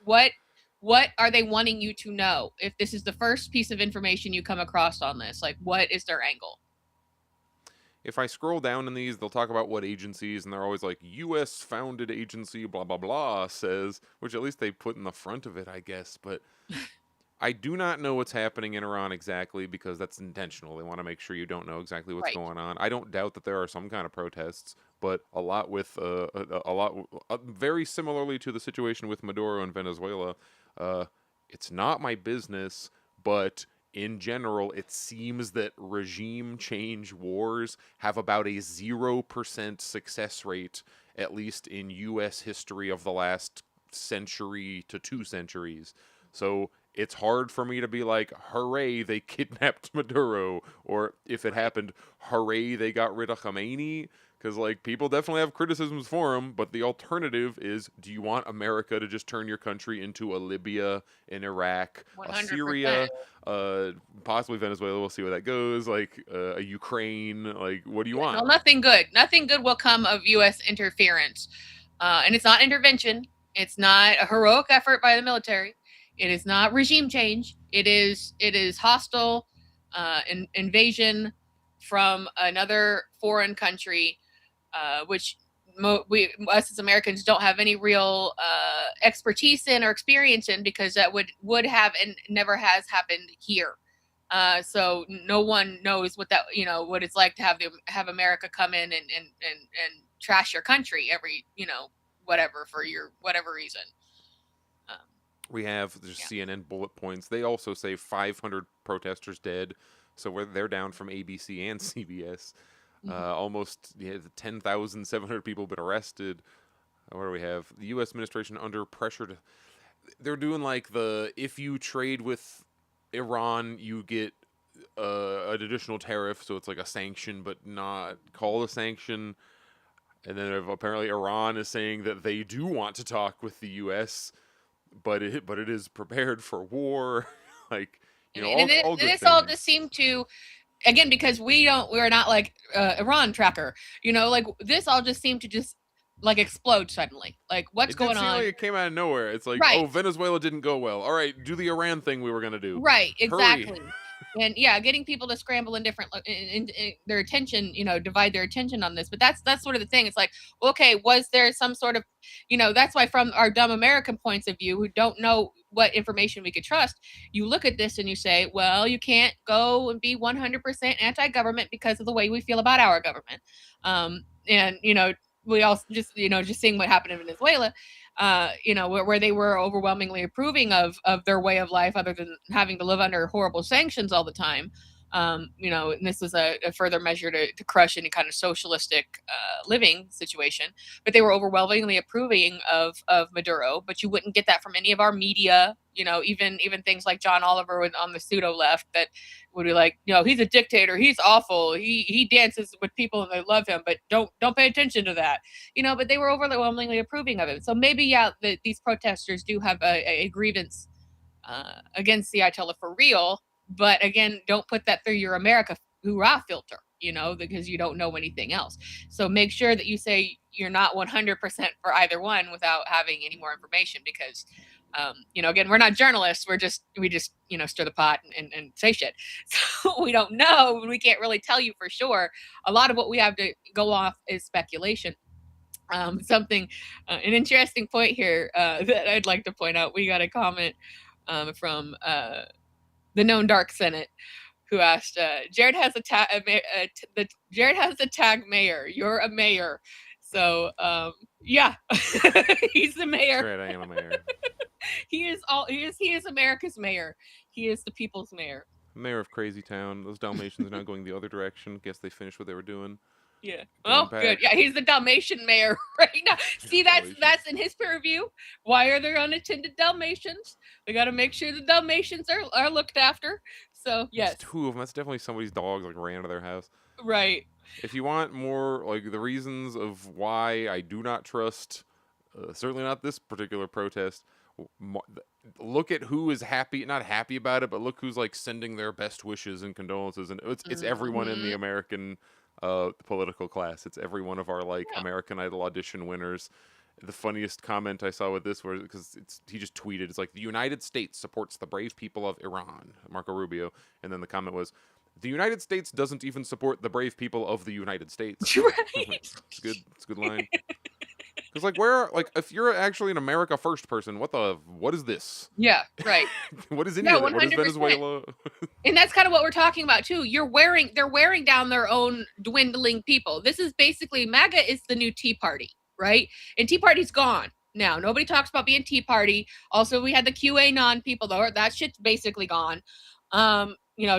are they wanting you to know? If this is the first piece of information you come across on this, like, what is their angle? If I scroll down in these, they'll talk about what agencies, and they're always like, U.S. founded agency, blah, blah, blah, says, which at least they put in the front of it, I guess. But I do not know what's happening in Iran exactly because that's intentional. They want to make sure you don't know exactly what's Right. going on. I don't doubt that there are some kind of protests, but a lot with very similarly to the situation with Maduro in Venezuela. It's not my business, but in general, it seems that regime change wars have about a 0% success rate, at least in U.S. history of the last century to 2 centuries. So it's hard for me to be like, hooray, they kidnapped Maduro, or if it happened, hooray, they got rid of Khomeini. Because, like, people definitely have criticisms for him, but the alternative is, do you want America to just turn your country into a Libya, an Iraq, a 100%. Syria, possibly Venezuela, we'll see where that goes, like, a Ukraine, like, what do you want? Well, nothing good. Nothing good will come of U.S. interference. And it's not intervention. It's not a heroic effort by the military. It is not regime change. It is hostile invasion from another foreign country, which us as Americans don't have any real expertise in or experience in, because that would have and never has happened here. So no one knows what that, what it's like to have America come in and trash your country every, whatever, for your whatever reason. We have just CNN bullet points. They also say 500 protesters dead, so they're down from ABC and CBS. Almost 10,700 people been arrested. What do we have? The U.S. administration under pressure to. They're doing like if you trade with Iran, you get an additional tariff, so it's like a sanction, but not called a sanction. And then apparently Iran is saying that they do want to talk with the U.S., but it is prepared for war. Like, all good this things. all just seemed to, again, because we're not like Iran tracker, like this all just seemed to just like explode suddenly. Like, what's going on? Like it came out of nowhere. It's like, right. Oh, Venezuela didn't go well. All right, do the Iran thing we were gonna do. Right, exactly. Hurry. And getting people to scramble in different in their attention, divide their attention on this. But that's sort of the thing. It's like, well, okay, was there some sort of, that's why from our dumb American points of view, who don't know what information we could trust, you look at this and you say, well, you can't go and be 100% anti-government because of the way we feel about our government. And we also just seeing what happened in Venezuela, where they were overwhelmingly approving of their way of life, other than having to live under horrible sanctions all the time. And this was a further measure to crush any kind of socialistic living situation. But they were overwhelmingly approving of Maduro. But you wouldn't get that from any of our media. Even things like John Oliver on the pseudo left that would be like, he's a dictator, he's awful, he dances with people and they love him, but don't pay attention to that. But they were overwhelmingly approving of it. So maybe these protesters do have a grievance against the Ayatollah for real. But again, don't put that through your America hoorah filter, because you don't know anything else. So make sure that you say you're not 100% for either one without having any more information, because again, we're not journalists. We just stir the pot and say shit. So we don't know. We can't really tell you for sure. A lot of what we have to go off is speculation. An interesting point here that I'd like to point out. We got a comment from the known Dark Senate, who asked, Jared has a tag mayor. You're a mayor. So yeah, he's the mayor. Right, I am a mayor. He is America's mayor. He is the people's mayor. Mayor of Crazy Town. Those Dalmatians are now going the other direction. Guess they finished what they were doing. Yeah. Oh, good. Yeah, he's the Dalmatian mayor right now. See, that's in his purview. Why are there unattended Dalmatians? We got to make sure the Dalmatians are looked after. So yes, it's 2 of them. That's definitely somebody's dog like ran out of their house. Right. If you want more like the reasons of why I do not trust, certainly not this particular protest. Look at who is not happy about it, but look who's like sending their best wishes and condolences, and it's everyone in the American political class. It's every one of our American Idol audition winners. The funniest comment I saw with this was because he just tweeted, it's like, the United States supports the brave people of Iran, Marco Rubio, and then the comment was, the United States doesn't even support the brave people of the United States. Right. It's good. It's a good line. It's like, where, like, if you're actually an America First person, what is this? Yeah, right. What is any Yeah, of that? What is 100%. Venezuela? And that's kind of what we're talking about too. They're wearing down their own dwindling people. This is basically MAGA is the new Tea Party, right? And Tea Party's gone now. Nobody talks about being Tea Party. Also, we had the QAnon people though. That shit's basically gone.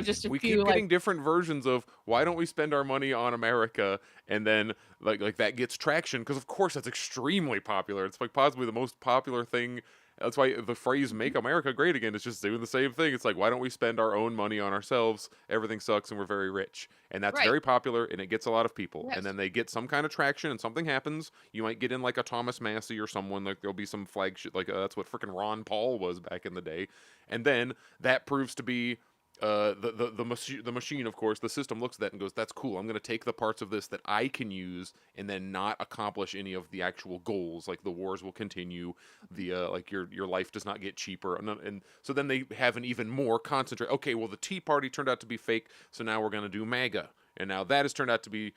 Just a We few keep getting different versions of why don't we spend our money on America, and then like that gets traction because of course that's extremely popular. It's like possibly the most popular thing. That's why the phrase "Make America Great Again" is just doing the same thing. It's like, why don't we spend our own money on ourselves? Everything sucks and we're very rich. And that's Right. very popular and it gets a lot of people. Yes. And then they get some kind of traction and something happens. You might get in like a Thomas Massey or someone, like there'll be some flagship, like that's what freaking Ron Paul was back in the day. And then that proves to be the machine, of course, the system looks at that and goes, that's cool. I'm going to take the parts of this that I can use and then not accomplish any of the actual goals. Like the wars will continue, the like your life does not get cheaper, and so then they have an even more concentrate. Okay, well the Tea Party turned out to be fake, so now we're going to do MAGA, and now that has turned out to be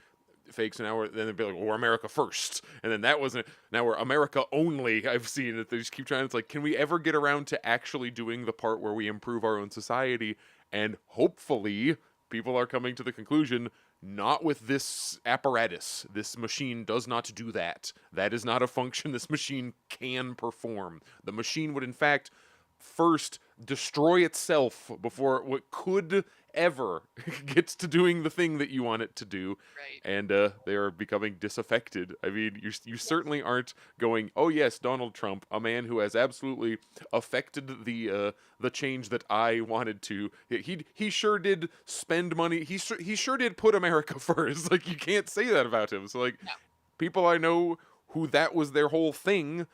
fake, so now then they'd be like, well, we're America First, and then that wasn't. Now we're America Only. I've seen it. They just keep trying. It's like, can we ever get around to actually doing the part where we improve our own society? And hopefully, people are coming to the conclusion, not with this apparatus. This machine does not do that. That is not a function this machine can perform. The machine would, in fact, first destroy itself before what could ever gets to doing the thing that you want it to do. Right. And they are becoming disaffected. I mean, you certainly aren't going, oh yes, Donald Trump, a man who has absolutely affected the change that I wanted to. He sure did spend money. He sure did put America first. Like, you can't say that about him. So like, No. people I know who that was their whole thing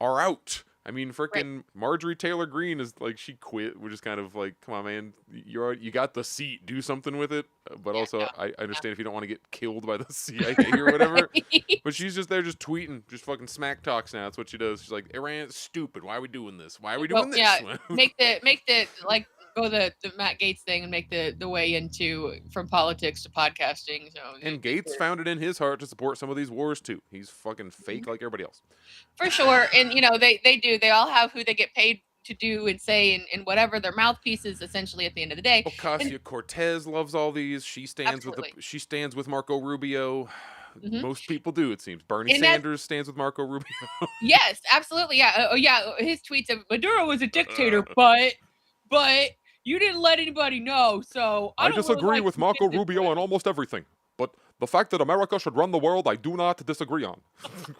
are out. I mean, frickin' Marjorie Taylor Greene is like, she quit, which is kind of like, come on, man, you got the seat, do something with it. But Yeah, also, no, I understand if you don't want to get killed by the CIA or whatever. But she's just there, just tweeting, just fucking smack talks now. That's what she does. She's like, Iran's stupid. Why are we doing this? Why are we doing this? Yeah, make the like go the Matt Gaetz thing and make the way into from politics to podcasting. So And Gates found it in his heart to support some of these wars too. He's fucking fake like everybody else. for sure. And they all have who they get paid to do and say and whatever their mouthpieces essentially at the end of the day. Ocasio-Cortez loves all these. She stands with Marco Rubio. Mhm. Most people do, it seems. Bernie And that's- Sanders stands with Marco Rubio. Yes, absolutely. Yeah. His tweets of Maduro was a dictator, but you didn't let anybody know. So I don't disagree really like with who Marco did this, Rubio but- on almost everything. But the fact that America should run the world, I do not disagree on.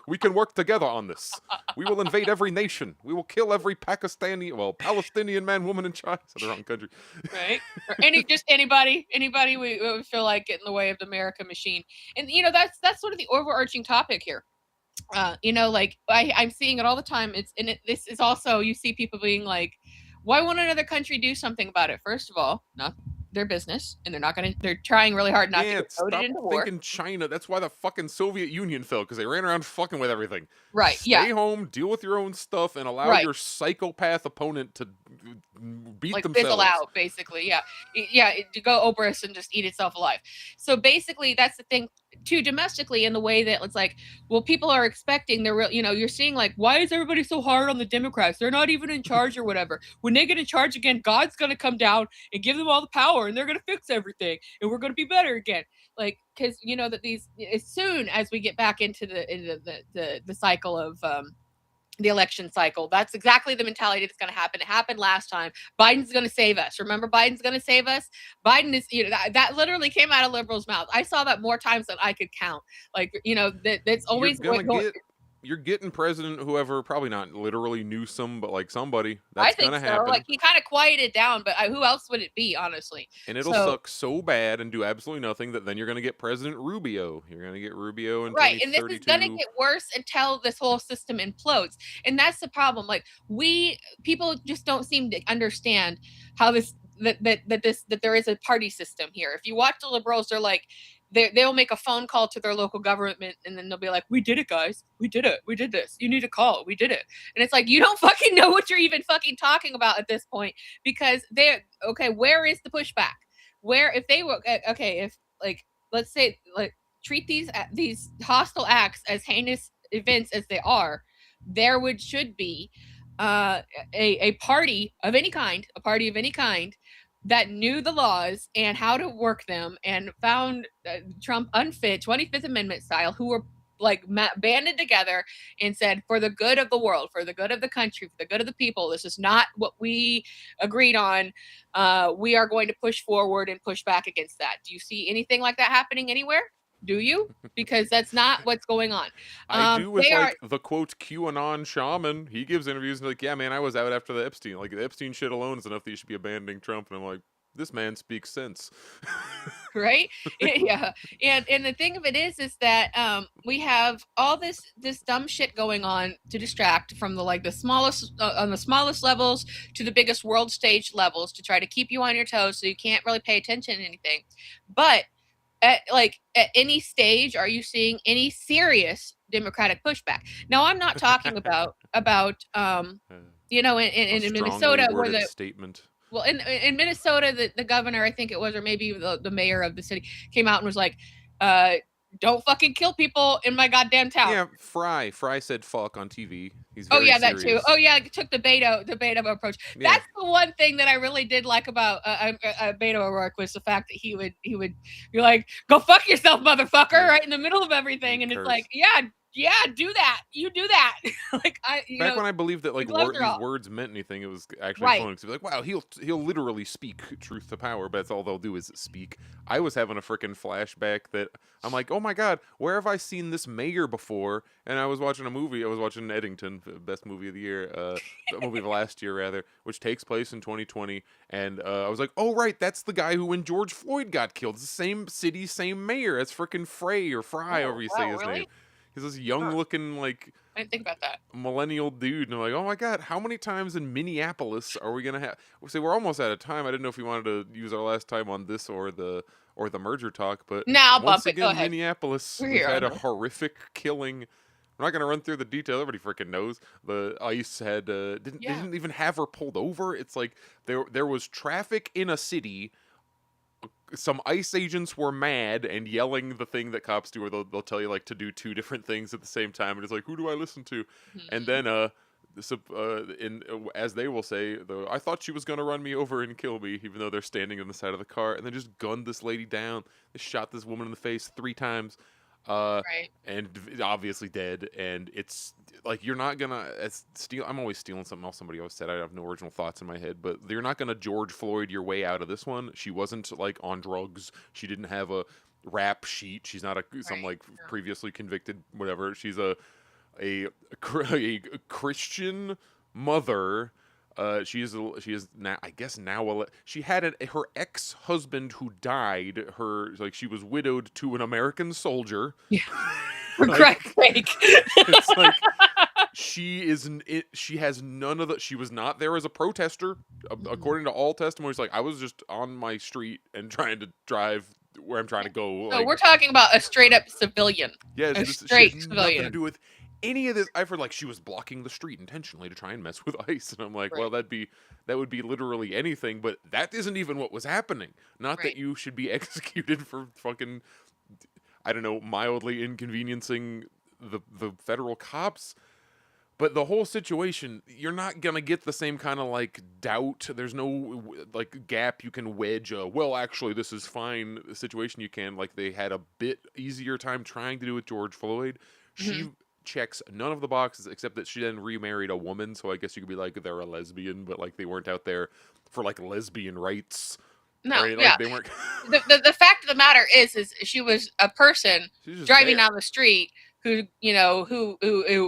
We can work together on this. We will invade every nation. We will kill every Palestinian man, woman, and child. It's the wrong country. Right? Or anybody we feel like get in the way of the America machine. And that's sort of the overarching topic here. I'm seeing it all the time. This is also, you see people being like, why won't another country do something about it? First of all, not their business, and they're trying really hard not to get Stop voted into war. thinking China. That's why the fucking Soviet Union fell, because they ran around fucking with everything. Right, Stay home, deal with your own stuff, and allow Right. your psychopath opponent to beat Like themselves. fizzle out, basically. To go Oberus and just eat itself alive. So basically, that's the thing too, domestically, in the way that it's like, well, people are expecting the real. You're seeing like, why is everybody so hard on the Democrats? They're not even in charge or whatever. When they get in charge again, God's gonna come down and give them all the power, and they're gonna fix everything, and we're gonna be better again. Like, because that these, as soon as we get back into the cycle of the election cycle, that's exactly the mentality that's going to happen. It happened last time. Biden's going to save us. Remember, Biden's going to save us. Biden is, that literally came out of liberals' mouth. I saw that more times than I could count. Like, that's always You're getting President whoever, probably not literally Newsom, but like somebody. I That's think gonna so. happen. Like, he kind of quieted down, but who else would it be, honestly? And it'll suck so bad and do absolutely nothing that then you're gonna get President Rubio. You're gonna get Rubio in Right, and this 2032. is gonna get worse until this whole system implodes, and that's the problem. Like, people just don't seem to understand how that there is a party system here. If you watch the liberals, they're like, they'll make a phone call to their local government, and then they'll be like, we did it, guys, we did it, we did this, you need to call, we did it. And it's like, you don't fucking know what you're even fucking talking about at this point, because where is the pushback? Where, if they were if, like, let's say, like, treat these hostile acts as heinous events as they are, there should be a party of any kind, that knew the laws and how to work them and found Trump unfit, 25th Amendment style, who were like banded together and said, for the good of the world, for the good of the country, for the good of the people, this is not what we agreed on. We are going to push forward and push back against that. Do you see anything like that happening anywhere? Do you? Because that's not what's going on. I do with like the quote QAnon shaman. He gives interviews and like, yeah, man, I was out after the Epstein. Like the Epstein shit alone is enough that you should be abandoning Trump. And I'm like, this man speaks sense. Right? Yeah. And the thing of it is that we have all this dumb shit going on to distract from the smallest on the smallest levels to the biggest world stage levels to try to keep you on your toes so you can't really pay attention to anything. But at any stage, are you seeing any serious Democratic pushback? Now, I'm not talking about in Minnesota where the statement. Well, in Minnesota, the governor, I think it was, or maybe the mayor of the city, came out and was like, "Don't fucking kill people in my goddamn town." Yeah, Fry said "fuck" on TV. He's very serious. That too. Oh yeah, took the Beto approach. Yeah. That's the one thing that I really did like about Beto O'Rourke was the fact that he would be like, "Go fuck yourself, motherfucker!" right in the middle of everything, and it's like, yeah, do that. You do that. Like Back when I believed that like these words meant anything, it was actually fun to be like, wow, he'll literally speak truth to power, but that's all they'll do is speak. I was having a freaking flashback that I'm like, oh my god, where have I seen this mayor before? And I was watching a movie. I was watching Eddington, the best movie of the year, movie of last year rather, which takes place in 2020. And I was like, oh right, that's the guy who when George Floyd got killed. It's the same city, same mayor. That's freaking Fry, however you say his name. He's this young-looking, like, I didn't think about that. Millennial dude, and I'm like, oh my god, how many times in Minneapolis are we gonna have? We're almost out of time. I didn't know if we wanted to use our last time on this or the merger talk, but once again, Go ahead. Minneapolis had a horrific killing. I'm not gonna run through the detail. Everybody freaking knows. The ICE had didn't even have her pulled over. It's like there was traffic in a city. Some ICE agents were mad and yelling the thing that cops do, where they'll tell you like to do two different things at the same time, and it's like, who do I listen to? And then as they will say, I thought she was gonna run me over and kill me, even though they're standing on the side of the car, and they just gunned this lady down. They shot this woman in the face 3 times. And obviously dead, and it's like you're not gonna steal. I'm always stealing something else somebody else said. I have no original thoughts in my head, but you're not gonna George Floyd your way out of this one. She wasn't like on drugs. She didn't have a rap sheet. She's not some previously convicted whatever. She's a Christian mother. She is now, I guess now, she had her ex-husband who died. She was widowed to an American soldier. Yeah. For Christ's sake. It's like she has none of the. She was not there as a protester, according to all testimonies. Like I was just on my street and trying to drive where I'm trying to go. So we're talking about a straight up civilian. Yeah, straight civilian. Nothing to do with any of this. I've heard like she was blocking the street intentionally to try and mess with ICE, and I'm like, well, that would be literally anything, but that isn't even what was happening. Not that you should be executed for fucking, I don't know, mildly inconveniencing the federal cops. But the whole situation, you're not gonna get the same kind of like doubt. There's no like gap you can wedge. Well, actually, this is fine. Situation you can like they had a bit easier time trying to do with George Floyd. She checks none of the boxes except that she then remarried a woman. So I guess you could be like they're a lesbian, but like they weren't out there for like lesbian rights. No, right? yeah. They weren't. the fact of the matter is she was a person driving down the street who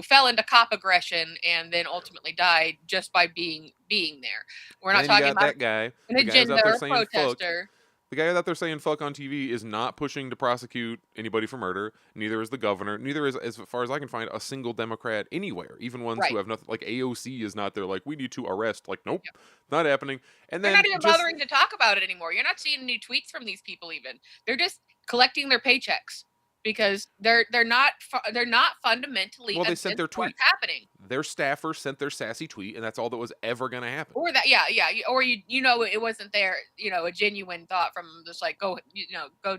fell into cop aggression and then ultimately died just by being there. We're not talking about that guy, an agenda or protester. The guy out there saying fuck on TV is not pushing to prosecute anybody for murder. Neither is the governor. Neither is, as far as I can find, a single Democrat anywhere. Even ones who have nothing. Like AOC is not there. Like we need to arrest. Like nope, not happening. And then they're not even bothering to talk about it anymore. You're not seeing any tweets from these people. Even they're just collecting their paychecks because they're not fundamentally. Well, they sent their tweet. What's happening? their staffer sent their sassy tweet, and that's all that was ever going to happen. Or that, or it wasn't there, a genuine thought from just like, go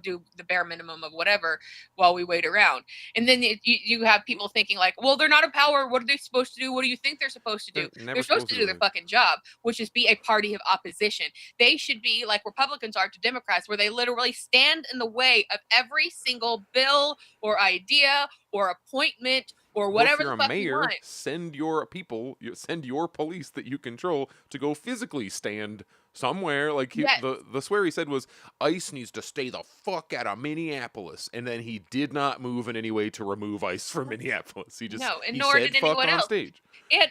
do the bare minimum of whatever while we wait around. And then you have people thinking like, well, they're not a power. What are they supposed to do? What do you think they're supposed to do? They're supposed to do their fucking job, which is be a party of opposition. They should be like Republicans are to Democrats, where they literally stand in the way of every single bill or idea or appointment or whatever the fuck mayor, you want. Send your people, send your police that you control to go physically stand somewhere. Like the swear he said was, ICE needs to stay the fuck out of Minneapolis, and then he did not move in any way to remove ICE from Minneapolis. He just nor did anyone else. Stage. And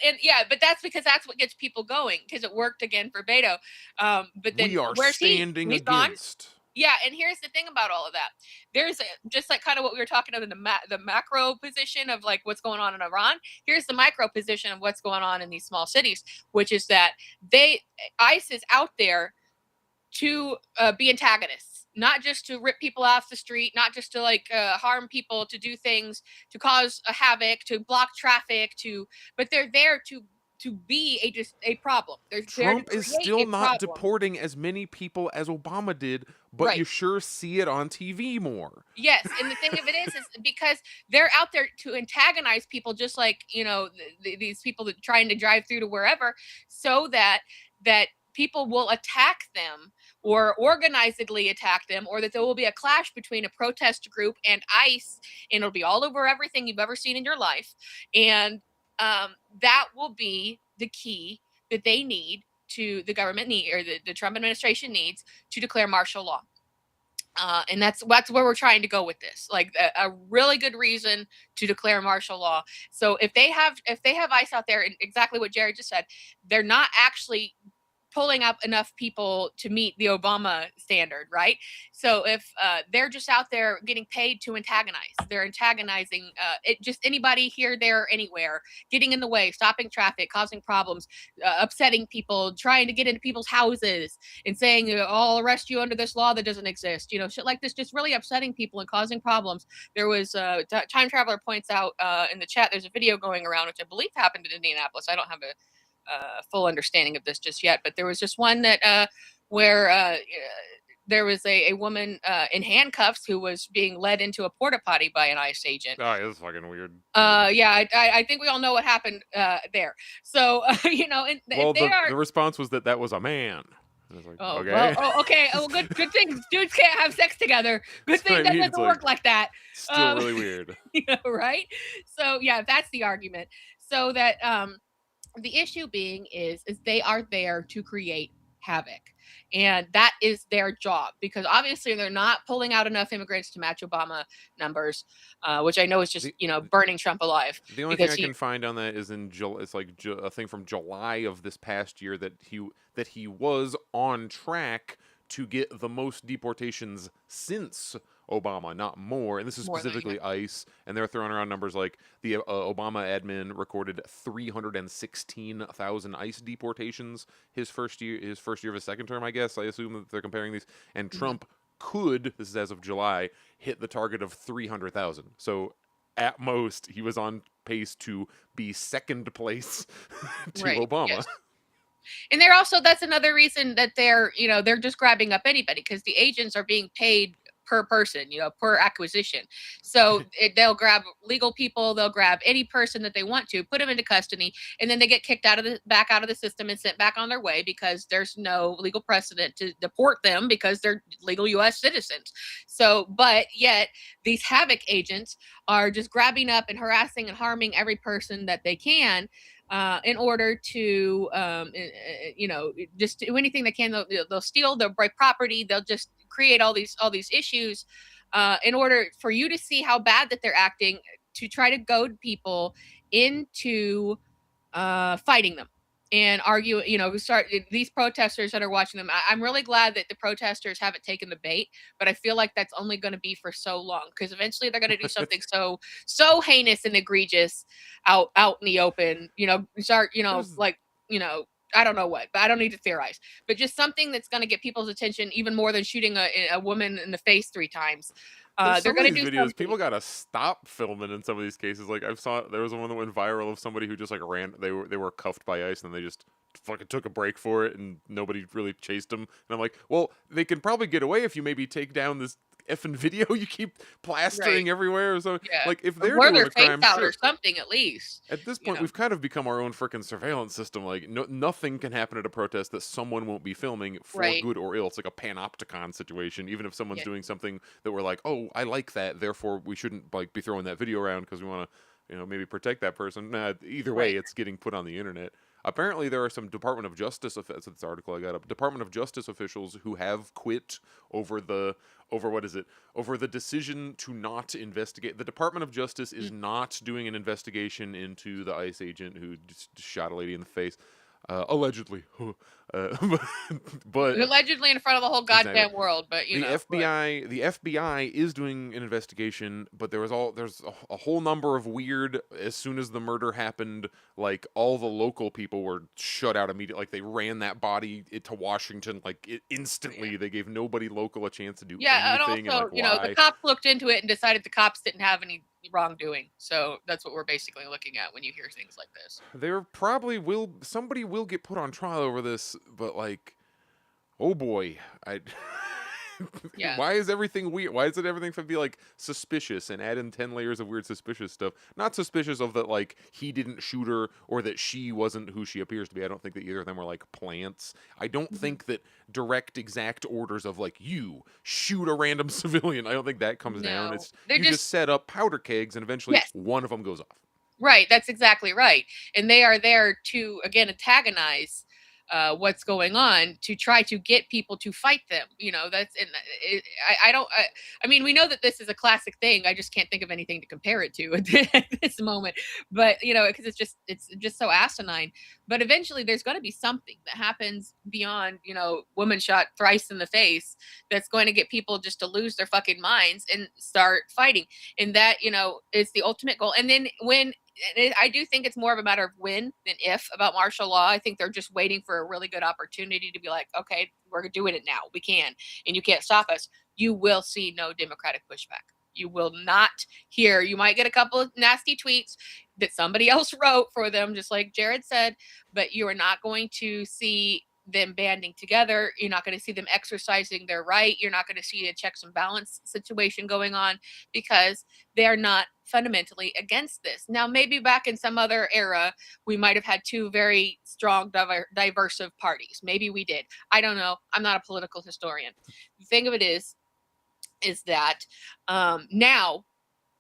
but that's because that's what gets people going, because it worked again for Beto. But then we are standing against. Yeah, and here's the thing about all of that. There's just like kind of what we were talking about in the macro position of like what's going on in Iran. Here's the micro position of what's going on in these small cities, which is that ICE is out there to be antagonists, not just to rip people off the street, not just to like harm people, to do things, to cause a havoc, to block traffic, but they're there to be a problem. Trump is still not deporting as many people as Obama did, but you sure see it on TV more. Yes, and the thing of it is because they're out there to antagonize people, just like these people that trying to drive through to wherever, so that people will attack them or organizedly attack them, or that there will be a clash between a protest group and ICE, and it'll be all over everything you've ever seen in your life, and that will be the key that they need to the Trump administration needs to declare martial law. And that's where we're trying to go with this. Like a really good reason to declare martial law. So if they have ICE out there, and exactly what Jared just said, they're not actually pulling up enough people to meet the Obama standard, right? So if they're just out there getting paid to antagonize, they're antagonizing just anybody here, there, anywhere, getting in the way, stopping traffic, causing problems, upsetting people, trying to get into people's houses and saying, I'll arrest you under this law that doesn't exist, shit like this, just really upsetting people and causing problems. There was Time Traveler points out in the chat, there's a video going around, which I believe happened in Indianapolis. I don't have a full understanding of this just yet, but there was just one that where there was a woman in handcuffs who was being led into a porta potty by an ICE agent. Oh, that's fucking weird. I think we all know what happened there. So the response was that was a man. I was like, okay. Okay. Oh, good thing dudes can't have sex together. Good thing that doesn't work like that. Still really weird. Right? So yeah, that's the argument. So that the issue being is they are there to create havoc, and that is their job, because obviously they're not pulling out enough immigrants to match Obama numbers, which I know is just burning Trump alive. The only thing I can find on that is it's like a thing from July of this past year that he was on track to get the most deportations since Obama, not more. And this is specifically ICE, and they're throwing around numbers like the Obama admin recorded 316,000 ICE deportations his first year of his second term, I guess. I assume that they're comparing these. And Trump could, this is as of July, hit the target of 300,000. So at most, he was on pace to be second place to Obama. Yes. And they're also, that's another reason that they're just grabbing up anybody, because the agents are being paid per person, per acquisition. So they'll grab legal people, they'll grab any person that they want to, put them into custody, and then they get kicked back out of the system and sent back on their way, because there's no legal precedent to deport them because they're legal U.S. citizens. So, but yet these havoc agents are just grabbing up and harassing and harming every person that they can, in order to, just do anything they can. They'll steal, they'll break property, they'll just create all these issues in order for you to see how bad that they're acting, to try to goad people into fighting them and argue, start these protesters that are watching them. I'm really glad that the protesters haven't taken the bait, but I feel like that's only going to be for so long, because eventually they're going to do something so heinous and egregious out in the open, start, I don't know what, but I don't need to theorize, but just something that's going to get people's attention even more than shooting a woman in the face 3 times. There's They're some of gonna these do videos, something. people gotta stop filming in some of these cases. Like I saw, there was one that went viral of somebody who just like ran. They were cuffed by ICE, and then they just fucking took a break for it, and nobody really chased them. And I'm like, well, they can probably get away if you maybe take down this effing video you keep plastering Right. everywhere. So, Yeah. like, if Or they're blur doing their a face crime, out sure. or something at least. At this You point, know. we've kind of become our own freaking surveillance system. Like, nothing can happen at a protest that someone won't be filming for Right. good or ill. It's like a panopticon situation. Even if someone's Yeah. doing something that we're like, oh, I like that, therefore we shouldn't like be throwing that video around because we want to, maybe protect that person. Nah, either way, Right. it's getting put on the internet. Apparently, there are some Department of Justice. That's this article I got up. Department of Justice officials who have quit over what is it? Over the decision to not investigate. The Department of Justice is not doing an investigation into the ICE agent who just shot a lady in the face, allegedly. But Allegedly in front of the whole goddamn Exactly. world, but the FBI is doing an investigation, but there's a whole number of weird. As soon as the murder happened, like all the local people were shut out immediately. Like they ran that body to Washington instantly. Yeah. They gave nobody local a chance to do yeah, and anything. also, And like, the why? cops looked into it and decided the cops didn't have any wrongdoing. So that's what we're basically looking at when you hear things like this. There probably will somebody will get put on trial over this, but like, oh boy, I. Yeah. Why is everything weird? Why is it everything to be like suspicious and add in 10 layers of weird suspicious stuff? Not suspicious of that like he didn't shoot her or that she wasn't who she appears to be. I don't think that either of them were like plants. I don't think that direct exact orders of like you shoot a random civilian. I don't think that comes down. No. It's They're you just just- set up powder kegs and eventually Yes. one of them goes off. Right, that's exactly right. And they are there to, again, antagonize what's going on to try to get people to fight them. That's and I don't. I mean, we know that this is a classic thing. I just can't think of anything to compare it to at this moment. But because it's just so asinine. But eventually, there's going to be something that happens beyond woman shot thrice in the face that's going to get people just to lose their fucking minds and start fighting. And that is the ultimate goal. And then I do think it's more of a matter of when than if about martial law. I think they're just waiting for a really good opportunity to be like, okay, we're doing it now. We can, and you can't stop us. You will see no Democratic pushback. You will not hear. You might get a couple of nasty tweets that somebody else wrote for them, just like Jared said, but you are not going to see them banding together. You're not going to see them exercising their right. You're not going to see a checks and balance situation going on because they are not fundamentally against this. Now, maybe back in some other era, we might have had two very strong, diverse parties. Maybe we did. I don't know. I'm not a political historian. The thing of it is that now,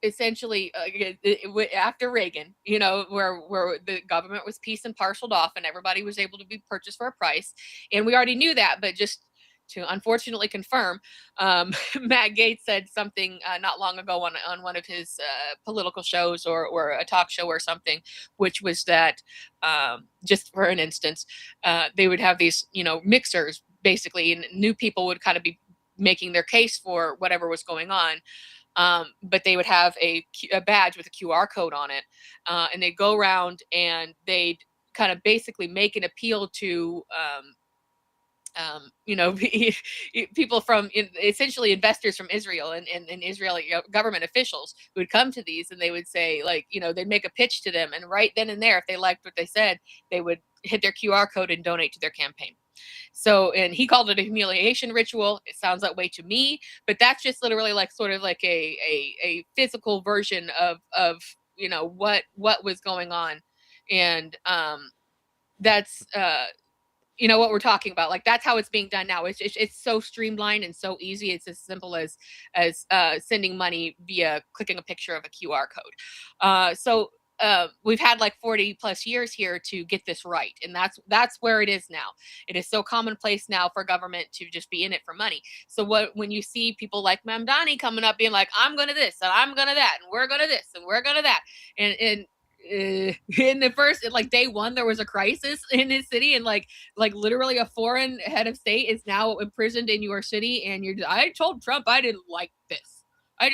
essentially, after Reagan, where the government was peace and parceled off and everybody was able to be purchased for a price. And we already knew that, but just to unfortunately confirm, Matt Gaetz said something not long ago on one of his political shows or a talk show or something, which was that, just for an instance, they would have these, mixers basically, and new people would kind of be making their case for whatever was going on. But they would have a badge with a QR code on it, and they'd go around and they'd kind of basically make an appeal to people from essentially investors from Israel and Israeli government officials who would come to these, and they would say, like, they'd make a pitch to them, and right then and there, if they liked what they said, they would hit their QR code and donate to their campaign. So, and he called it a humiliation ritual. It sounds that way to me, but that's just literally like sort of like a physical version of what was going on. And that's what we're talking about. Like, that's how it's being done now. It's so streamlined and so easy. It's as simple as sending money via clicking a picture of a QR code. So we've had like 40 plus years here to get this right. And that's where it is now. It is so commonplace now for government to just be in it for money. So when you see people like Mamdani coming up being like, I'm going to this and I'm going to that, and we're going to this and we're going to that. And in the first, like day one, there was a crisis in his city, and like literally a foreign head of state is now imprisoned in your city. And I told Trump I didn't like this. I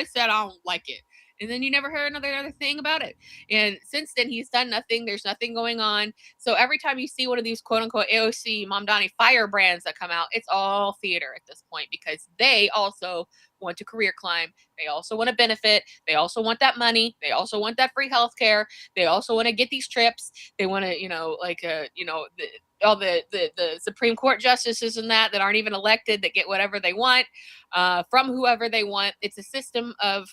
said I don't like it. And then you never heard another thing about it. And since then, he's done nothing. There's nothing going on. So every time you see one of these quote unquote AOC Mamdani firebrands that come out, it's all theater at this point, because they also want to career climb. They also want to benefit. They also want that money. They also want that free health care. They also want to get these trips. They want to, all the Supreme Court justices and that aren't even elected, that get whatever they want from whoever they want. It's a system of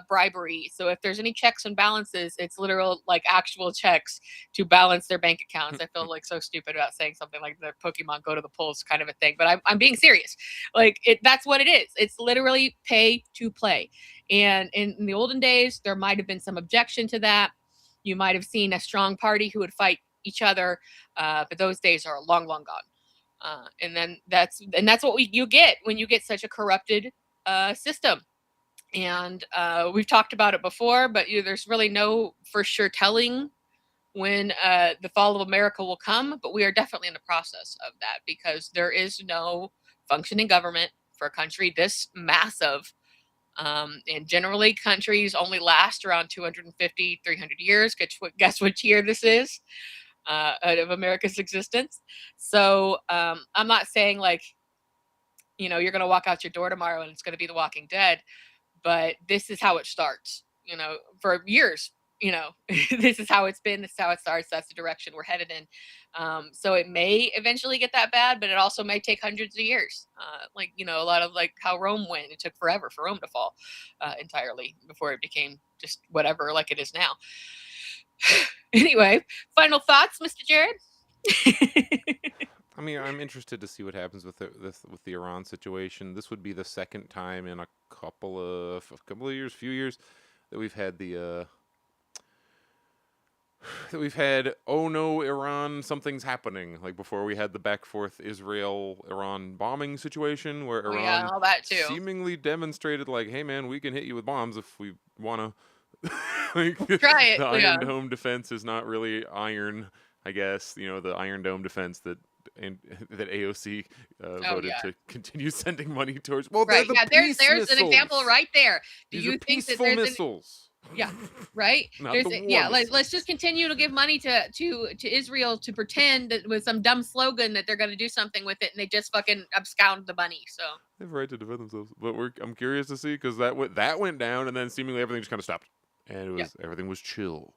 bribery. So if there's any checks and balances, it's literal, like, actual checks to balance their bank accounts. I feel like so stupid about saying something like the Pokemon go to the polls kind of a thing, but I'm being serious. Like, that's what it is. It's literally pay to play. And in the olden days, there might have been some objection to that. You might have seen a strong party who would fight each other, but those days are long, long gone. And that's what you get when you get such a corrupted system. And we've talked about it before, but there's really no for sure telling when the fall of America will come. But we are definitely in the process of that, because there is no functioning government for a country this massive. And generally, countries only last around 250, 300 years. Guess which year this is of America's existence. So I'm not saying, like, you're going to walk out your door tomorrow and it's going to be The Walking Dead, but this is how it starts, for years. This is how it's been. This is how it starts. That's the direction we're headed in. So it may eventually get that bad, but it also may take hundreds of years. A lot of, like, how Rome went. It took forever for Rome to fall entirely before it became just whatever like it is now. Anyway, final thoughts, Mr. Jared? I mean, I'm interested to see what happens with the Iran situation. This would be the second time in a couple of few years, that we've had oh no, Iran, something's happening. Like, before, we had the back forth Israel-Iran bombing situation, where Iran all that too seemingly demonstrated, like, hey man, we can hit you with bombs if we want to. Like, try it. The Iron Dome defense is not really iron, I guess. The Iron Dome defense that AOC voted to continue sending money towards. Well, right. There's an example right there. Do These you are think that peaceful there's missiles? Yeah, right. Let's just continue to give money to Israel to pretend that with some dumb slogan that they're going to do something with it, and they just fucking abscond the money. So they have a right to defend themselves. But I'm curious to see, because that went down, and then seemingly everything just kind of stopped, and everything was chill.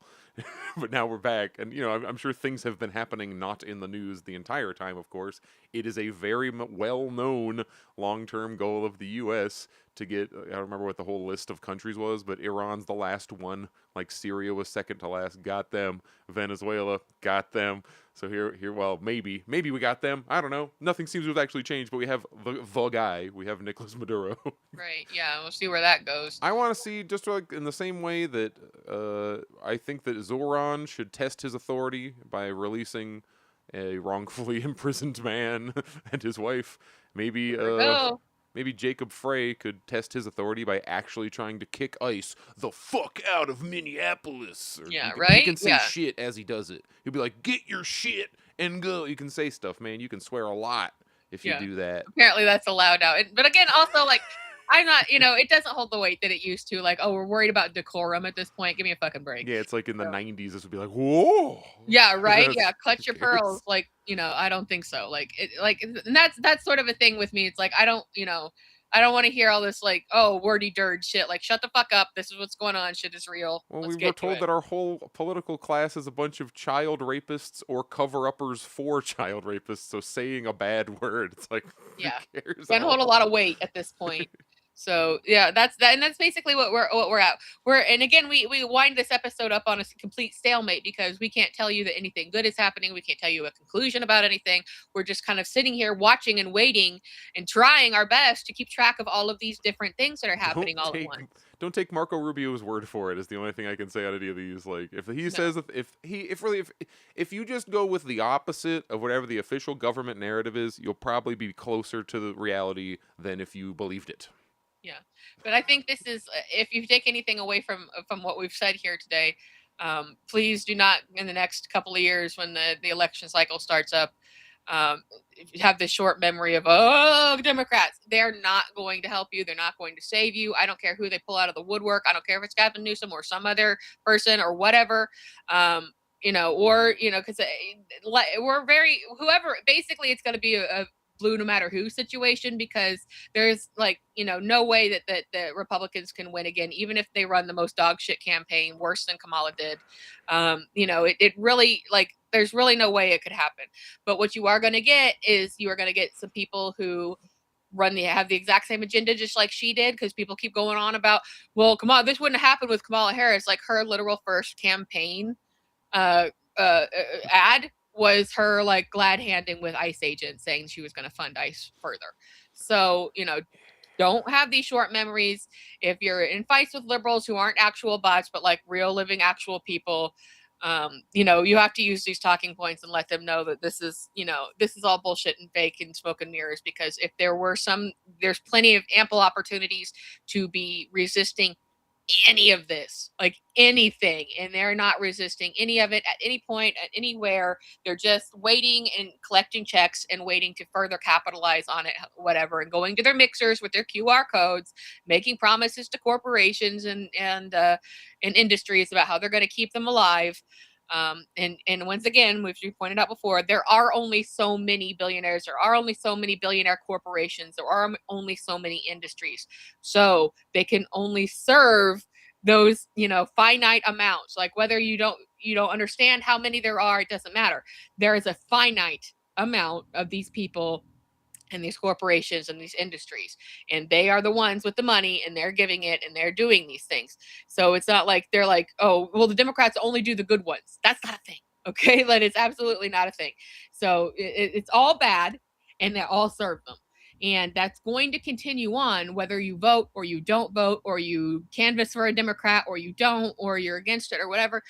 But now we're back, and I'm sure things have been happening not in the news the entire time. Of course, it is a very well-known long-term goal of the U.S. to get. I don't remember what the whole list of countries was, but Iran's the last one. Like, Syria was second to last, got them. Venezuela, got them. So here, well, maybe we got them. I don't know. Nothing seems to have actually changed, but we have the guy. We have Nicolas Maduro. Right. Yeah. We'll see where that goes. I want to see, just like in the same way that I think that Zoran should test his authority by releasing a wrongfully imprisoned man and his wife. Maybe Jacob Frey could test his authority by actually trying to kick ICE the fuck out of Minneapolis. He can say shit as he does it. He'll be like, get your shit and go. You can say stuff, man. You can swear a lot if you do that. Apparently that's allowed now. But again, also, like, I'm not, it doesn't hold the weight that it used to. Like, oh, we're worried about decorum at this point. Give me a fucking break. Yeah, it's like in the 90s, this would be like, whoa. Yeah, right. Yeah, clutch your pearls. Like, I don't think so. And that's sort of a thing with me. It's like, I don't want to hear all this, like, oh, wordy dirge shit. Like, shut the fuck up. This is what's going on. Shit is real. Well, we were told that our whole political class is a bunch of child rapists or cover-uppers for child rapists. So saying a bad word, it's like, who cares? Doesn't hold a lot of weight at this point. So yeah, that's basically what we're at. And again, we wind this episode up on a complete stalemate, because we can't tell you that anything good is happening. We can't tell you a conclusion about anything. We're just kind of sitting here watching and waiting and trying our best to keep track of all of these different things that are happening all at once. Don't take Marco Rubio's word for it, is the only thing I can say on any of these. Like, if he says, if you just go with the opposite of whatever the official government narrative is, you'll probably be closer to the reality than if you believed it. Yeah, but I think this is, if you take anything away from what we've said here today, please do not, in the next couple of years when the election cycle starts up, have this short memory of, oh, Democrats. They're not going to help you. They're not going to save you. I don't care who they pull out of the woodwork. I don't care if it's Gavin Newsom or some other person or whatever. Because we're whoever, basically it's going to be a blue no matter who situation, because there's no way that the Republicans can win again, even if they run the most dog shit campaign, worse than Kamala did. It really, there's really no way it could happen. But what you are going to get is you are going to get some people who have the exact same agenda just like she did, because people keep going on about, well, this wouldn't have happened with Kamala Harris. Like, her literal first campaign ad was her glad handing with ICE agents saying she was going to fund ICE further. So, don't have these short memories. If you're in fights with liberals who aren't actual bots, but real living actual people, you have to use these talking points and let them know that this is all bullshit and fake and smoke and mirrors, because if there's plenty of ample opportunities to be resisting any of this, anything, and they're not resisting any of it at any point, at anywhere. They're just waiting and collecting checks and waiting to further capitalize on it, whatever, and going to their mixers with their QR codes, making promises to corporations and industries about how they're going to keep them alive. And once again, which we pointed out before, there are only so many billionaires, there are only so many billionaire corporations, there are only so many industries. So they can only serve those, finite amounts. Whether you don't understand how many there are, it doesn't matter. There is a finite amount of these people and these corporations and these industries, and they are the ones with the money, and they're giving it, and they're doing these things. So it's not like they're like, oh, well, the Democrats only do the good ones. That's not a thing. Okay. It's absolutely not a thing. So it's all bad, and they all serve them. And that's going to continue on whether you vote or you don't vote, or you canvass for a Democrat or you don't, or you're against it or whatever.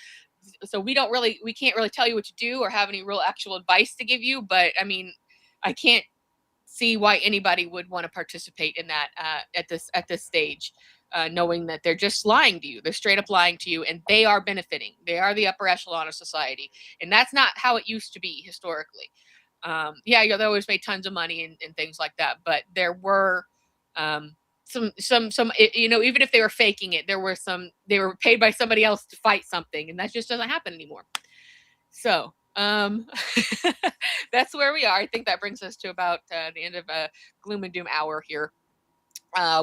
So we can't really tell you what to do or have any real actual advice to give you. But I mean, I can't see why anybody would want to participate in that at this stage, knowing that they're just lying to you. They're straight up lying to you, and they are benefiting. They are the upper echelon of society, and that's not how it used to be historically. They always made tons of money and things like that, but there were some even if they were faking it, they were paid by somebody else to fight something, and that just doesn't happen anymore. So that's where we are. I think that brings us to about the end of a gloom and doom hour here.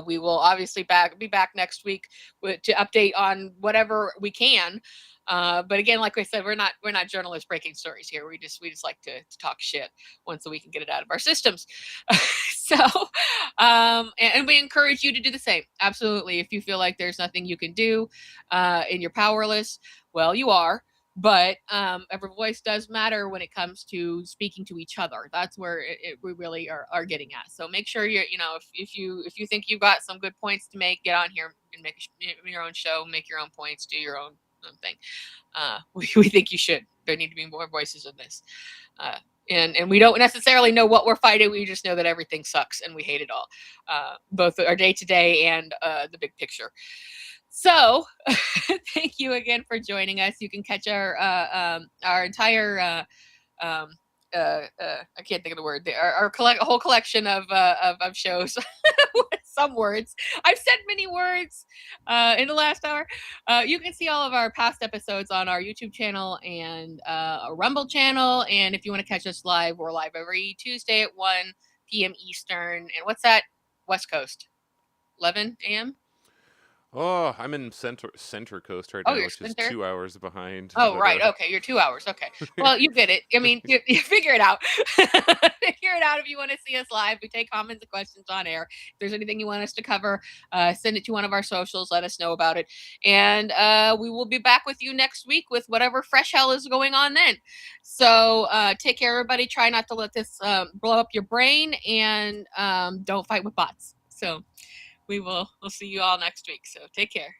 We will obviously be back next week to update on whatever we can. But again, like I said, we're not journalists breaking stories here. We just like to talk shit once a week and get it out of our systems. And we encourage you to do the same. Absolutely. If you feel like there's nothing you can do and you're powerless, well, you are. But every voice does matter when it comes to speaking to each other. That's where we really are getting at. So make sure if you think you've got some good points to make, get on here and make your own show, make your own points, do your own thing. We think you should. There need to be more voices in this. And we don't necessarily know what we're fighting. We just know that everything sucks and we hate it all, both our day-to-day and the big picture. So thank you again for joining us. You can catch our entire I can't think of the word. Our whole collection of shows with some words. I've said many words in the last hour. You can see all of our past episodes on our YouTube channel and a Rumble channel. And if you want to catch us live, we're live every Tuesday at 1 p.m. Eastern. And what's that? West Coast. 11 a.m. Oh, I'm in center coast right Oh, now, you're which is center? 2 hours behind. Oh, right. Okay, you're 2 hours. Okay. Well, you get it. I mean, you figure it out. Figure it out if you want to see us live. We take comments and questions on air. If there's anything you want us to cover, send it to one of our socials. Let us know about it. And we will be back with you next week with whatever fresh hell is going on then. So take care, everybody. Try not to let this blow up your brain, and don't fight with bots. So we'll see you all next week. So take care.